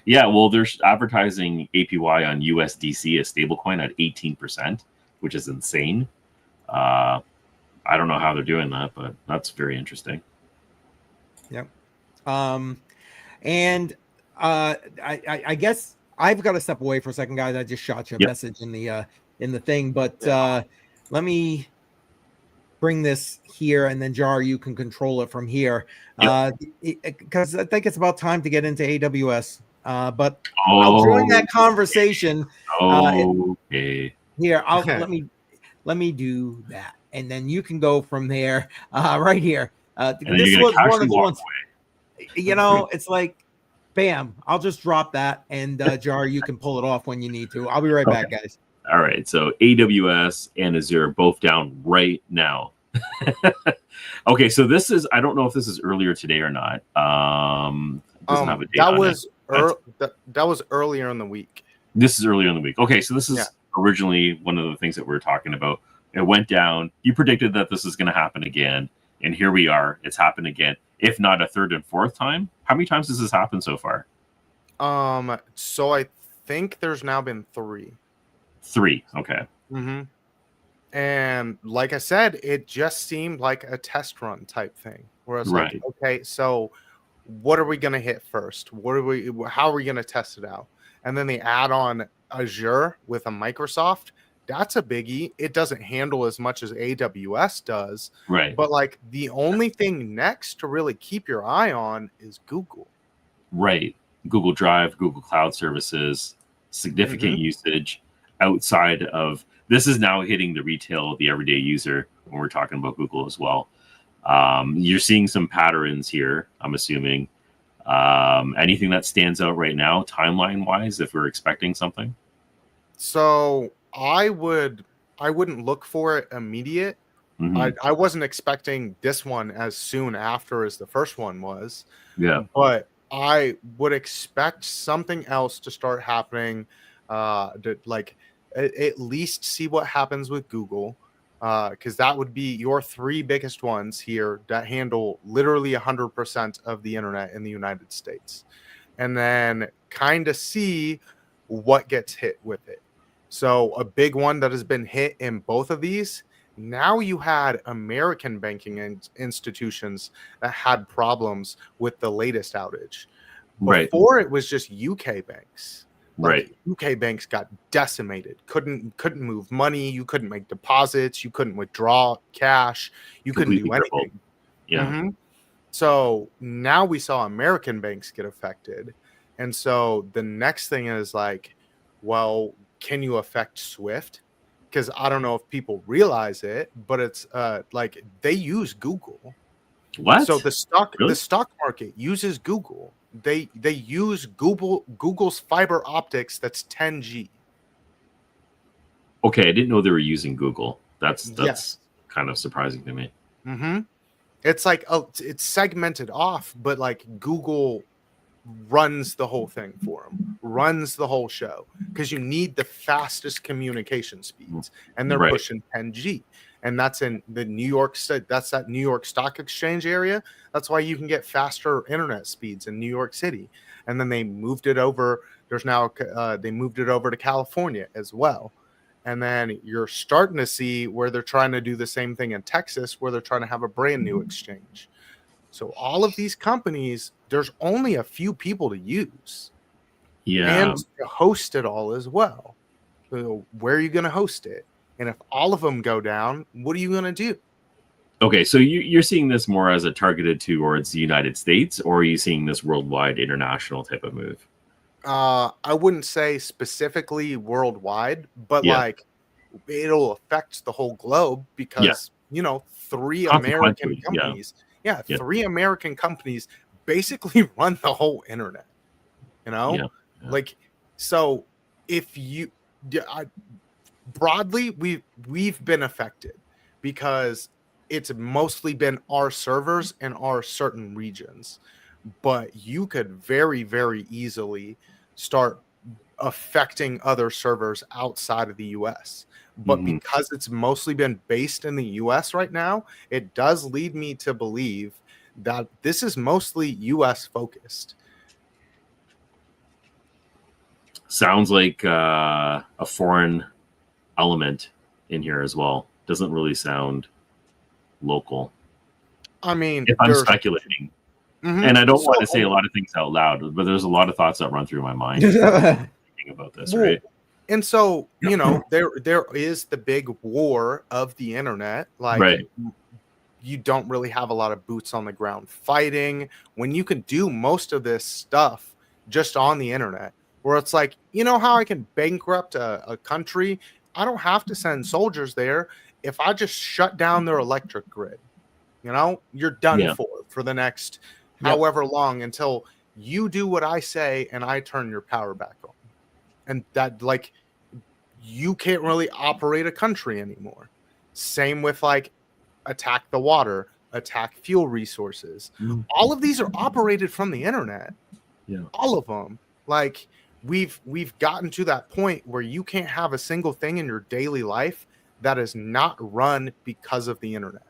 Yeah, well, they're advertising APY on USDC, a stablecoin, at 18%, which is insane. I don't know how they're doing that, but that's very interesting. Yep. And I guess I've got to step away for a second, guys. I just shot you a message in the thing, but let me bring this here, and then Jar, you can control it from here, because I think it's about time to get into AWS. But I'll join that conversation. Okay. Here, let me do that, and then you can go from there. Right here. This was one of the ones. You know, it's like, bam! I'll just drop that, and Jar, you can pull it off when you need to. I'll be right back, guys. All right, so AWS and Azure both down right now. Okay, so this is, I don't know if this is earlier today or not. Doesn't have a date on it. That was earlier in the week. This is earlier in the week. Okay, so this is originally one of the things that we were talking about. It went down. You predicted that this is going to happen again, and here we are. It's happened again, if not a third and fourth time. How many times has this happened so far? So I think there's now been 3. 3, okay. Mm-hmm. And like I said, it just seemed like a test run type thing. Where I was like, okay, so what are we going to hit first? How are we going to test it out? And then they add on Azure with a Microsoft. That's a biggie. It doesn't handle as much as AWS does. Right. But like the only thing next to really keep your eye on is Google. Right. Google Drive, Google Cloud Services, significant usage outside of, this is now hitting the retail, the everyday user when we're talking about Google as well. You're seeing some patterns here, I'm assuming. Anything that stands out right now, timeline wise, if we're expecting something? So I wouldn't look for it immediate. Mhm. I wasn't expecting this one as soon after as the first one was, Yeah. but I would expect something else to start happening. To like at least see what happens with Google, because that would be your three biggest ones here that handle literally 100% of the internet in the United States, and then kind of see what gets hit with it. So a big one that has been hit in both of these. Now you had American banking institutions that had problems with the latest outage. Right. Before it was just UK banks. Right. Like UK banks got decimated. Couldn't move money. You couldn't make deposits. You couldn't withdraw cash. You couldn't Completely do crippled. anything. Yeah. Mhm. So now we saw American banks get affected. And so the next thing is like, well, can you affect Swift? Because I don't know if people realize it, but it's like they use Google. What? So the Really? stock market uses Google. They use Google's fiber optics that's 10G. Okay, I didn't know they were using Google. That's Yes. kind of surprising to me. Mm-hmm. It's like it's segmented off, but like Google runs the whole thing for them, runs the whole show, because you need the fastest communication speeds, and they're Right. pushing 10G, and that's in the New York State. That's that New York Stock Exchange area. That's why you can get faster internet speeds in New York City, and then they moved it over. There's now they moved it over to California as well. And then you're starting to see where they're trying to do the same thing in Texas, where they're trying to have a brand new exchange. So all of these companies, there's only a few people to use Yeah. and to host it all as well. So where are you going to host it? And if all of them go down, what are you going to do? Okay, so you're seeing this more as a targeted towards the United States, or are you seeing this worldwide, international type of move? I wouldn't say specifically worldwide, but Yeah. like it'll affect the whole globe because, three American Consequently, yeah. companies, yeah, Yeah. three American companies basically run the whole internet, Yeah. like, so if you, broadly, we've been affected because it's mostly been our servers in our certain regions, but you could very, very easily start affecting other servers outside of the US. But Mhm. because it's mostly been based in the US right now, it does lead me to believe that this is mostly US focused. Sounds like a foreign element in here as well. Doesn't really sound local. I mean, If I'm there's speculating, Mhm. and I don't So, want to say a lot of things out loud, but there's a lot of thoughts that run through my mind thinking about this, well, right? and so, there is the big war of the internet. Like, Right. you don't really have a lot of boots on the ground fighting when you can do most of this stuff just on the internet, where it's like, how I can bankrupt a country? I don't have to send soldiers there. If I just shut down their electric grid, you're done Yeah. for the next Yep. however long until you do what I say and I turn your power back on. And that, like, you can't really operate a country anymore. Same with like attack the water, attack fuel resources. Mm. All of these are operated from the internet. Yeah. All of them. Like, we've gotten to that point where you can't have a single thing in your daily life that is not run because of the internet.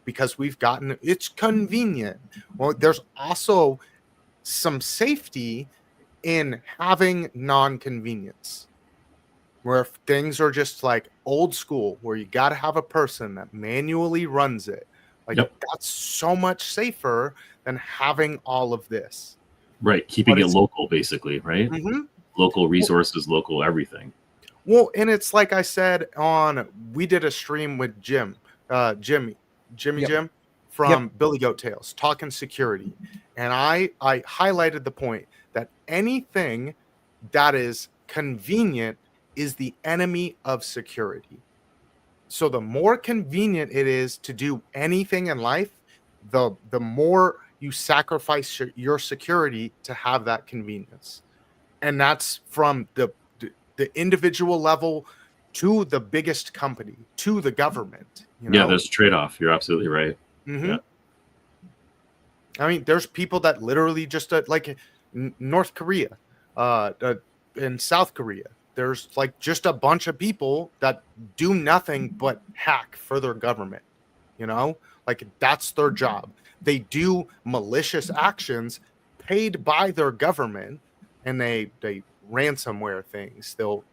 Because it's convenient. Well, there's also some safety in having non-convenience, where if things are just like old school, where you got to have a person that manually runs it, like, Yep. that's so much safer than having all of this. Right. Keeping But it it's- local, basically, right? Mhm. Local resources, local everything. Well, and it's like I said we did a stream with Jimmy Yep. Jim from Billy Goat Tales, talking security. And I highlighted the point that anything that is convenient is the enemy of security. So the more convenient it is to do anything in life, the more you sacrifice your security to have that convenience. And that's from the individual level to the biggest company, to the government. Yeah, there's a trade-off. You're absolutely right. Mm-hmm. Yeah. I mean, there's people that literally just like North Korea, and South Korea. There's like just a bunch of people that do nothing but hack for their government. Like that's their job. They do malicious actions paid by their government, and they ransomware things. They'll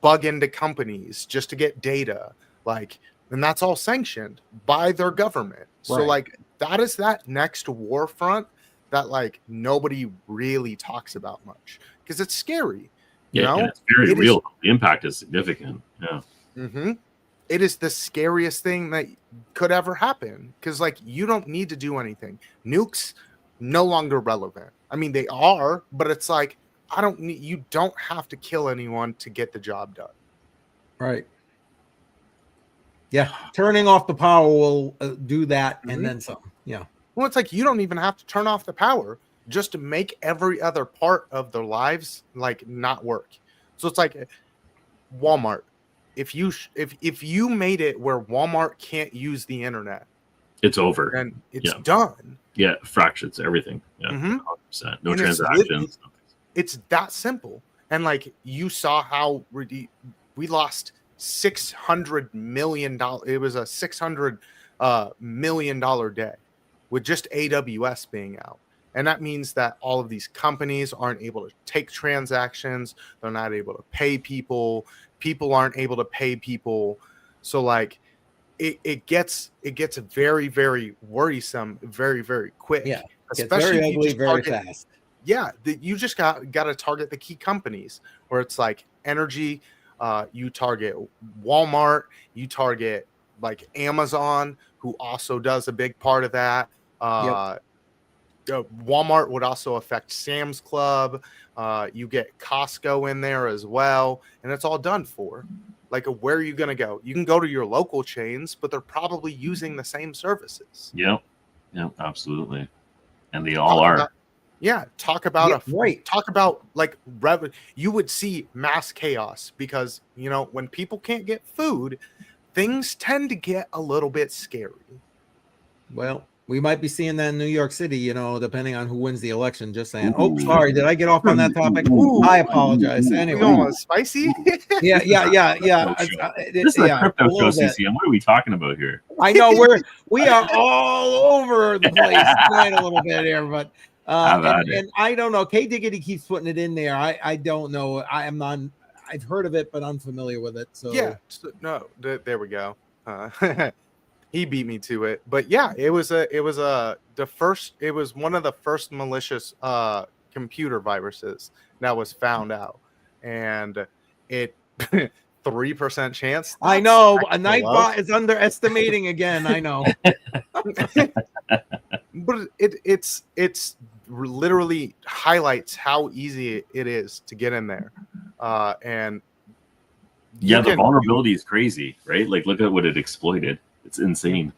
bug into companies just to get data, like, and that's all sanctioned by their government. So Right. like that is that next war front that like nobody really talks about much because it's scary. Yeah, and it's very real. The impact is significant. Yeah. Mm-hmm. It is the scariest thing that could ever happen because like you don't need to do anything. Nukes no longer relevant. I mean, they are, but it's like you don't have to kill anyone to get the job done. Right. Yeah, turning off the power will do that, and then some. Yeah. Well, it's like you don't even have to turn off the power just to make every other part of their lives like not work. So it's like Walmart. If you made it where Walmart can't use the internet, it's over. Then it's done. Yeah, fractions, everything. Yeah, 100%. No transactions. It's that simple. And like you saw how we lost $600 million. It was a $600 million day with just AWS being out. And that means that all of these companies aren't able to take transactions. They're not able to pay people. People aren't able to pay people. So like it gets very, very worrisome, very, very quick. Yeah. Especially very ugly, very fast. Yeah. You just got to target the key companies where it's like energy. You target Walmart. You target like Amazon, who also does a big part of that. Walmart would also affect Sam's Club. You get Costco in there as well, and it's all done for. Like, where are you going to go? You can go to your local chains, but they're probably using the same services. Yep, absolutely, and they all are. Talk about talk about like you would see mass chaos because when people can't get food, things tend to get a little bit scary. Well, we might be seeing that in New York City, depending on who wins the election. Just saying. Oh, sorry. Did I get off on that topic? I apologize. Anyway, spicy. Yeah. This is a crypto show, CCM. What are we talking about here? I know we are all over the place tonight a little bit here, but and I don't know. K Diggity keeps putting it in there. I don't know. I've heard of it, but unfamiliar with it. So no, there we go. He beat me to it, but yeah, it was one of the first malicious computer viruses that was found out, and it 3% chance. I know a Nightbot is underestimating again. I know, but it's literally highlights how easy it is to get in there, and the vulnerability is crazy, right? Like, look at what it exploited. It's insane.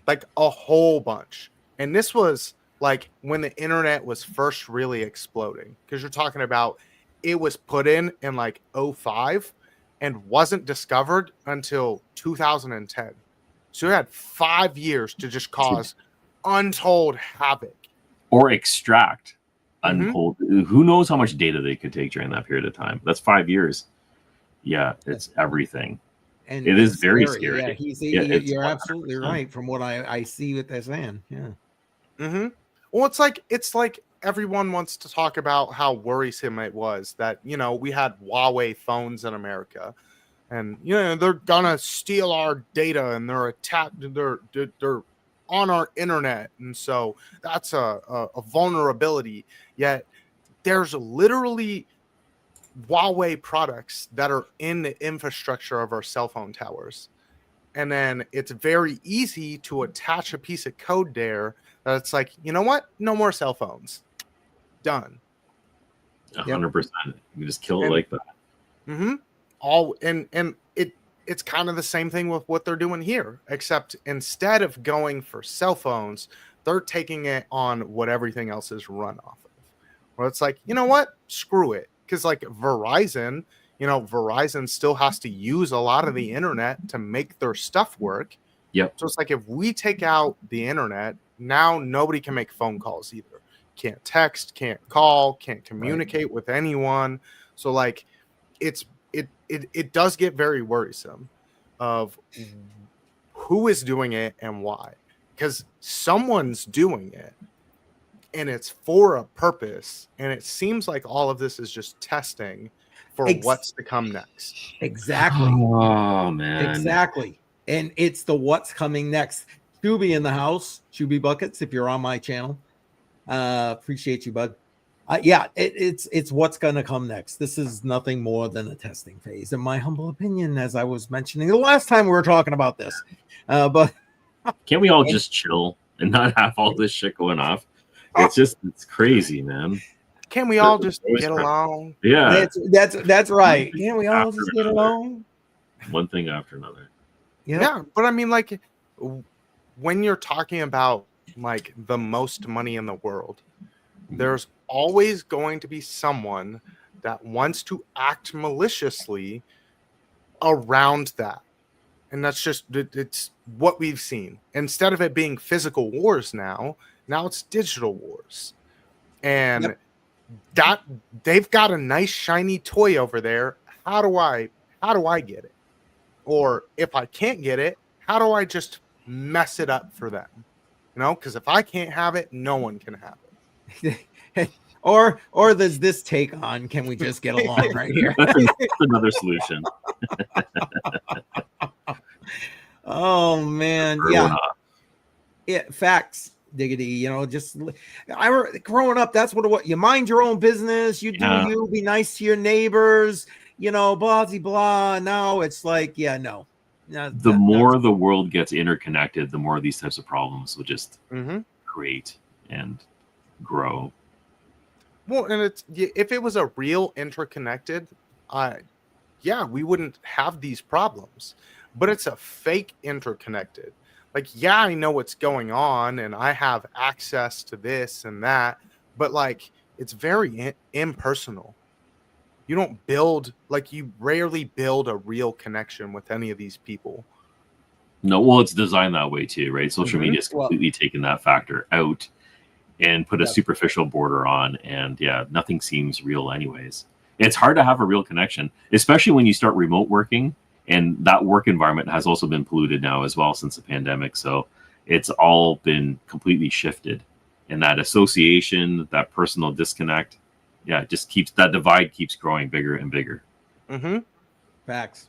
Like a whole bunch. And this was like when the internet was first really exploding. Because you're talking about it was put in like 2005 and wasn't discovered until 2010. So you had 5 years to just cause untold havoc. Or extract untold. Who knows how much data they could take during that period of time? That's 5 years. Yeah, it's everything. And it is very scary. Yeah, you're absolutely right from what I see with this man. Yeah. Well, it's like everyone wants to talk about how worrisome it was that we had Huawei phones in America, and they're gonna steal our data and they're on our internet, and so that's a vulnerability. Yet there's literally Huawei products that are in the infrastructure of our cell phone towers. And then it's very easy to attach a piece of code there that it's like, you know what? No more cell phones. Done. 100%. You just kill it like that. It's kind of the same thing with what they're doing here, except instead of going for cell phones, they're taking it on what everything else is run off of. Where it's like, you know what? Screw it. Because like Verizon, Verizon still has to use a lot of the internet to make their stuff work. Yep. So it's like if we take out the internet, now nobody can make phone calls either. Can't text, can't call, can't communicate with anyone. So like it does get very worrisome of who is doing it and why. Because someone's doing it and it's for a purpose. And it seems like all of this is just testing for what's to come next. Exactly. Oh, man. Exactly. And it's the what's coming next. Shuby in the house. Shuby Buckets, if you're on my channel. Appreciate you, bud. Yeah, it's what's going to come next. This is nothing more than a testing phase, in my humble opinion, as I was mentioning the last time we were talking about this. But can't we all just chill and not have all this shit going off? It's crazy, man. Can't we all just get along? Yeah, that's right. Can't we all just get along? One thing after another. Yeah, but I mean, like, when you're talking about like the most money in the world, there's always going to be someone that wants to act maliciously around that. And that's just, it's what we've seen. Instead of it being physical wars now it's digital wars. And that they've got a nice shiny toy over there. How do I get it? Or if I can't get it, how do I just mess it up for them? Because if I can't have it, no one can have it. or there's this take on, can we just get along right here? That's another solution. Oh man, yeah, facts, diggity. Just growing up, that's what you mind your own business. You do you, be nice to your neighbors. Blah blah blah. Now it's like, no. The more the world gets interconnected, the more these types of problems will just create and grow. Well, and if it was a real interconnected, we wouldn't have these problems. But it's a fake interconnected. Like, I know what's going on and I have access to this and that, but like it's very impersonal. You don't build, like, you rarely build a real connection with any of these people. No, well, it's designed that way too, right? Social media is completely taken that factor out and put a superficial border on, and nothing seems real anyways. It's hard to have a real connection, especially when you start remote working, and that work environment has also been polluted now as well since the pandemic. So it's all been completely shifted, and that association, that personal disconnect, it just keeps, that divide keeps growing bigger and bigger. Facts.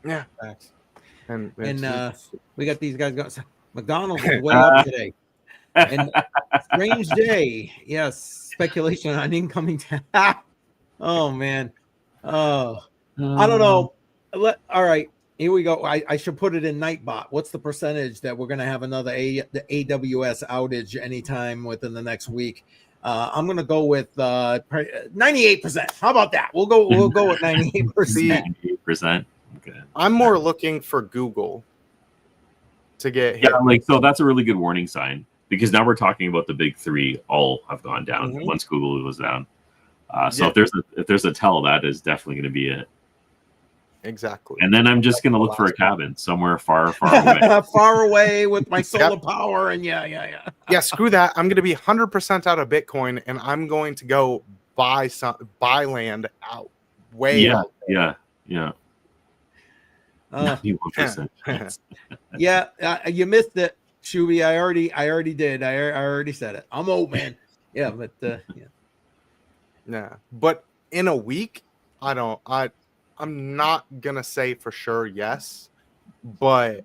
Yeah, facts. And we got these guys going. McDonald's is way up today. And strange day. Yes, speculation on incoming. Oh man. I don't know. All right, here we go. I should put it in Nightbot. What's the percentage that we're going to have another the AWS outage anytime within the next week? I'm going to go with 98%. How about that? We'll go with 98%. 98%. Okay. I'm more looking for Google to get hit. So that's a really good warning sign, because now we're talking about the big three all have gone down once Google was down. So if there's a tell, that is definitely going to be it. Exactly. And then I'm just going to look for a cabin somewhere far away. Far away with my solar power. And yeah, screw that. I'm going to be 100% out of Bitcoin, and I'm going to go buy land out way out. Yeah. 91%. You missed it, Shuby. I already did. I already said it. I'm old, man. Yeah, but but in a week, I'm not gonna say for sure yes, but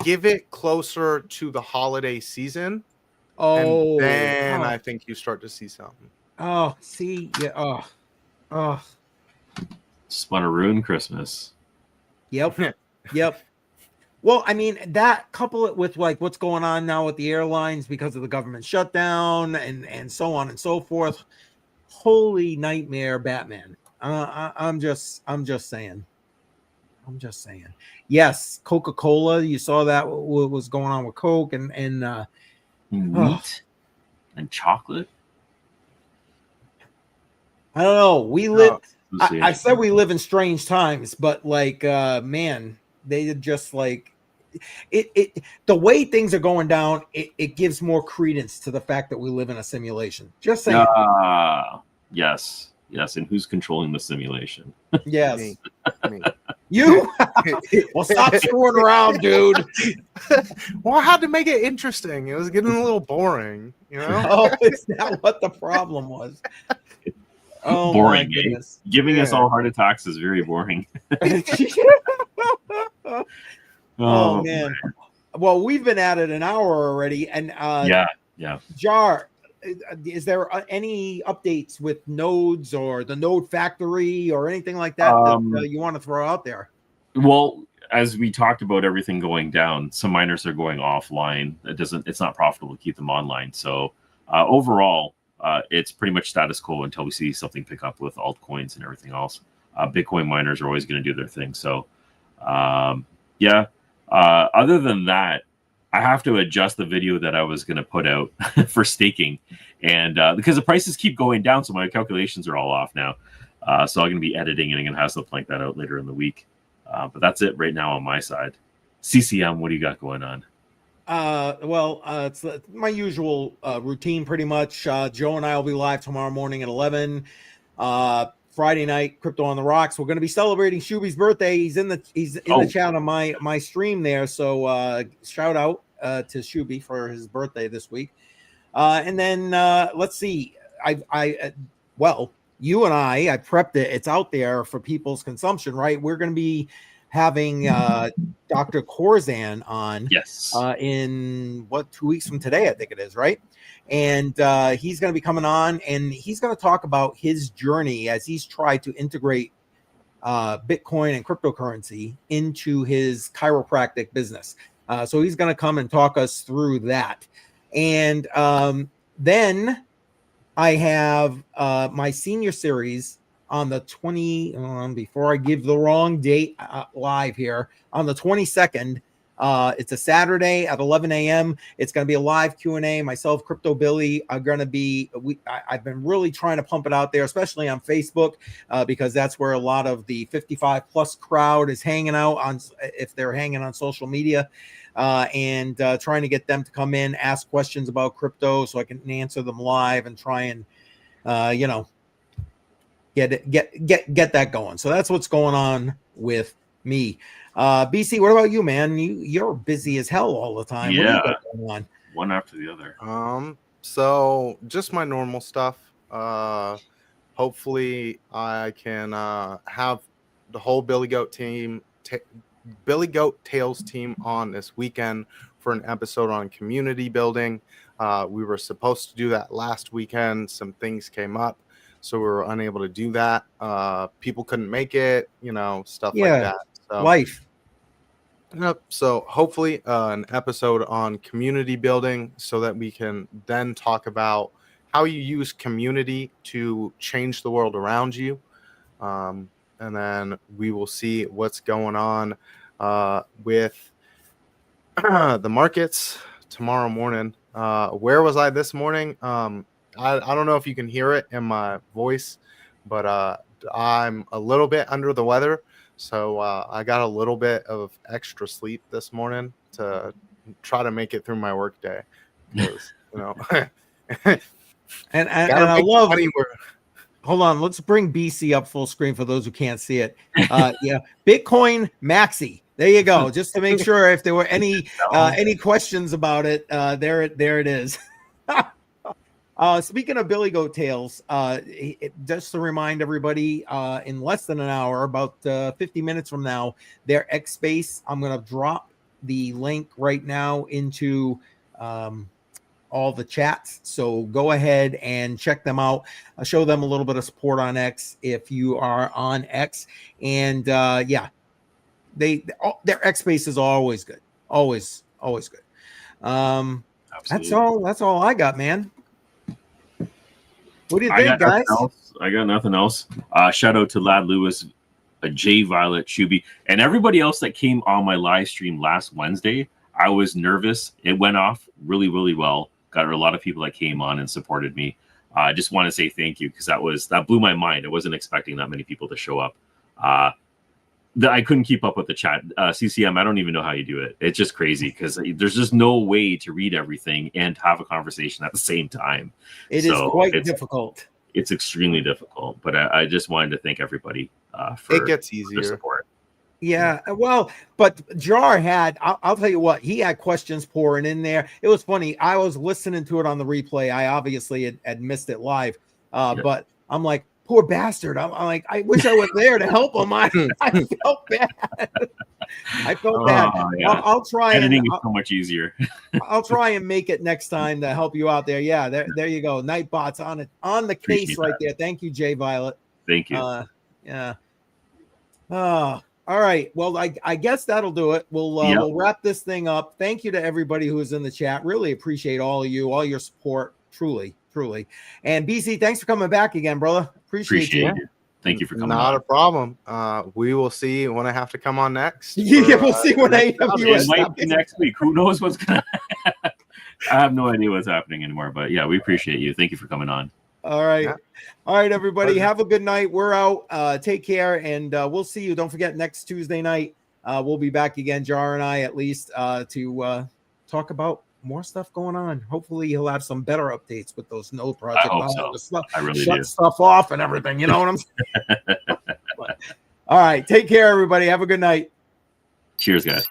give it closer to the holiday season. And then I think you start to see something. Oh, see, yeah. Oh. Just want to ruin Christmas. Yep. Well, I mean, that couple it with like what's going on now with the airlines because of the government shutdown and so on and so forth. Holy nightmare, Batman. I'm just saying. I'm just saying. Yes, Coca-Cola. You saw that what was going on with Coke and Wheat and chocolate. I don't know. We live. Association. I said we live in strange times, but like, man, they just like it. The way things are going down, it gives more credence to the fact that we live in a simulation. Just saying. Yes. And who's controlling the simulation? Yes. Me. You. Well, stop screwing around, dude. Well, I had to make it interesting. It was getting a little boring, you know. Oh, is that what the problem was? Oh, Boring, my goodness. Giving us all heart attacks is very boring. Oh man. Well, we've been at it an hour already, and yeah. Jar, is there any updates with nodes or the node factory or anything like that that you want to throw out there? Well, as we talked about everything going down, some miners are going offline. It's not profitable to keep them online. So overall, it's pretty much status quo until we see something pick up with altcoins and everything else. Bitcoin miners are always going to do their thing. So other than that, I have to adjust the video that I was going to put out for staking, and because the prices keep going down, so my calculations are all off now. So I'm going to be editing, and I'm going to have to plank that out later in the week. But that's it right now on my side. CCM, what do you got going on? It's my usual routine pretty much. Joe and I will be live tomorrow morning at 11. Friday night, Crypto on the Rocks. We're going to be celebrating Shuby's birthday. He's in the chat on my stream there. So shout out to Shuby for his birthday this week. And then let's see. You and I prepped it. It's out there for people's consumption, right? We're going to be having Dr. Corzan on in 2 weeks from today, I think it is, right? And he's going to be coming on, and he's going to talk about his journey as he's tried to integrate Bitcoin and cryptocurrency into his chiropractic business. So he's going to come and talk us through that. And then I have my senior series on the before I give the wrong date live here, on the 22nd. It's a Saturday at 11 a.m. It's going to be a live Q&A. Myself, Crypto Billy, are going to be. I've been really trying to pump it out there, especially on Facebook, because that's where a lot of the 55 plus crowd is hanging out on, if they're hanging on social media, and trying to get them to come in, ask questions about crypto, so I can answer them live and try and get that going. So that's what's going on with me. BC, what about you, man? You're busy as hell all the time. Yeah, what do you got going on? One after the other. So just my normal stuff. Hopefully I can have the whole Billy Goat Tales team on this weekend for an episode on community building. We were supposed to do that last weekend. Some things came up, so we were unable to do that. People couldn't make it, stuff like that. So, life. Yep. So hopefully an episode on community building, so that we can then talk about how you use community to change the world around you. And then we will see what's going on with the markets tomorrow morning. Where was I this morning? I don't know if you can hear it in my voice, but I'm a little bit under the weather. So I got a little bit of extra sleep this morning to try to make it through my work day. Because, and I love. Hold on, let's bring BC up full screen for those who can't see it. Bitcoin Maxi. There you go. Just to make sure if there were any questions about it, there it is. Speaking of Billy Goat Tales, just to remind everybody, in less than an hour, about 50 minutes from now, their X Space. I'm going to drop the link right now into all the chats. So go ahead and check them out. I'll show them a little bit of support on X if you are on X. And their X Space is always good. Always good. That's all I got, man. What do you think, guys? I got nothing else. Shout out to Lad Lewis Jay Violet, Shuby, and everybody else that came on my live stream last Wednesday. I was nervous. It went off really, really well. Got a lot of people that came on and supported me. I just want to say thank you because that blew my mind. I wasn't expecting that many people to show up. I couldn't keep up with the chat. CCM, I don't even know how you do it. It's just crazy because there's just no way to read everything and have a conversation at the same time. It is quite difficult. It's extremely difficult, but I just wanted to thank everybody for it gets easier. Their support. Yeah, well, but Jar had, I'll tell you what, he had questions pouring in there. It was funny. I was listening to it on the replay. I obviously had missed it live, but I'm like, poor bastard. I'm like, I wish I was there to help him. I felt bad. I felt bad. Yeah. I'll try. Editing is so much easier. I'll try and make it next time to help you out there. Yeah, there you go. Nightbot's on it, on the case right there. Thank you, Jay Violet. Thank you. Yeah. All right. Well, I guess that'll do it. We'll wrap this thing up. Thank you to everybody who is in the chat. Really appreciate all of you, all your support. Truly. And BC, thanks for coming back again, brother. Appreciate you. Thank you for coming. Not a problem. We will see when I have to come on next. Yeah, we'll see when AWS. It might be next week. Who knows what's gonna happen? I have no idea what's happening anymore. But yeah, we appreciate you. Thank you for coming on. All right. Yeah. All right, everybody. Have a good night. We're out. Take care, and we'll see you. Don't forget, next Tuesday night, we'll be back again, Jar and I, at least, to talk about more stuff going on. Hopefully, he'll have some better updates with those node projects. I hope so. I really shut do. Stuff off and everything. You know what I'm saying? All right. Take care, everybody. Have a good night. Cheers, guys.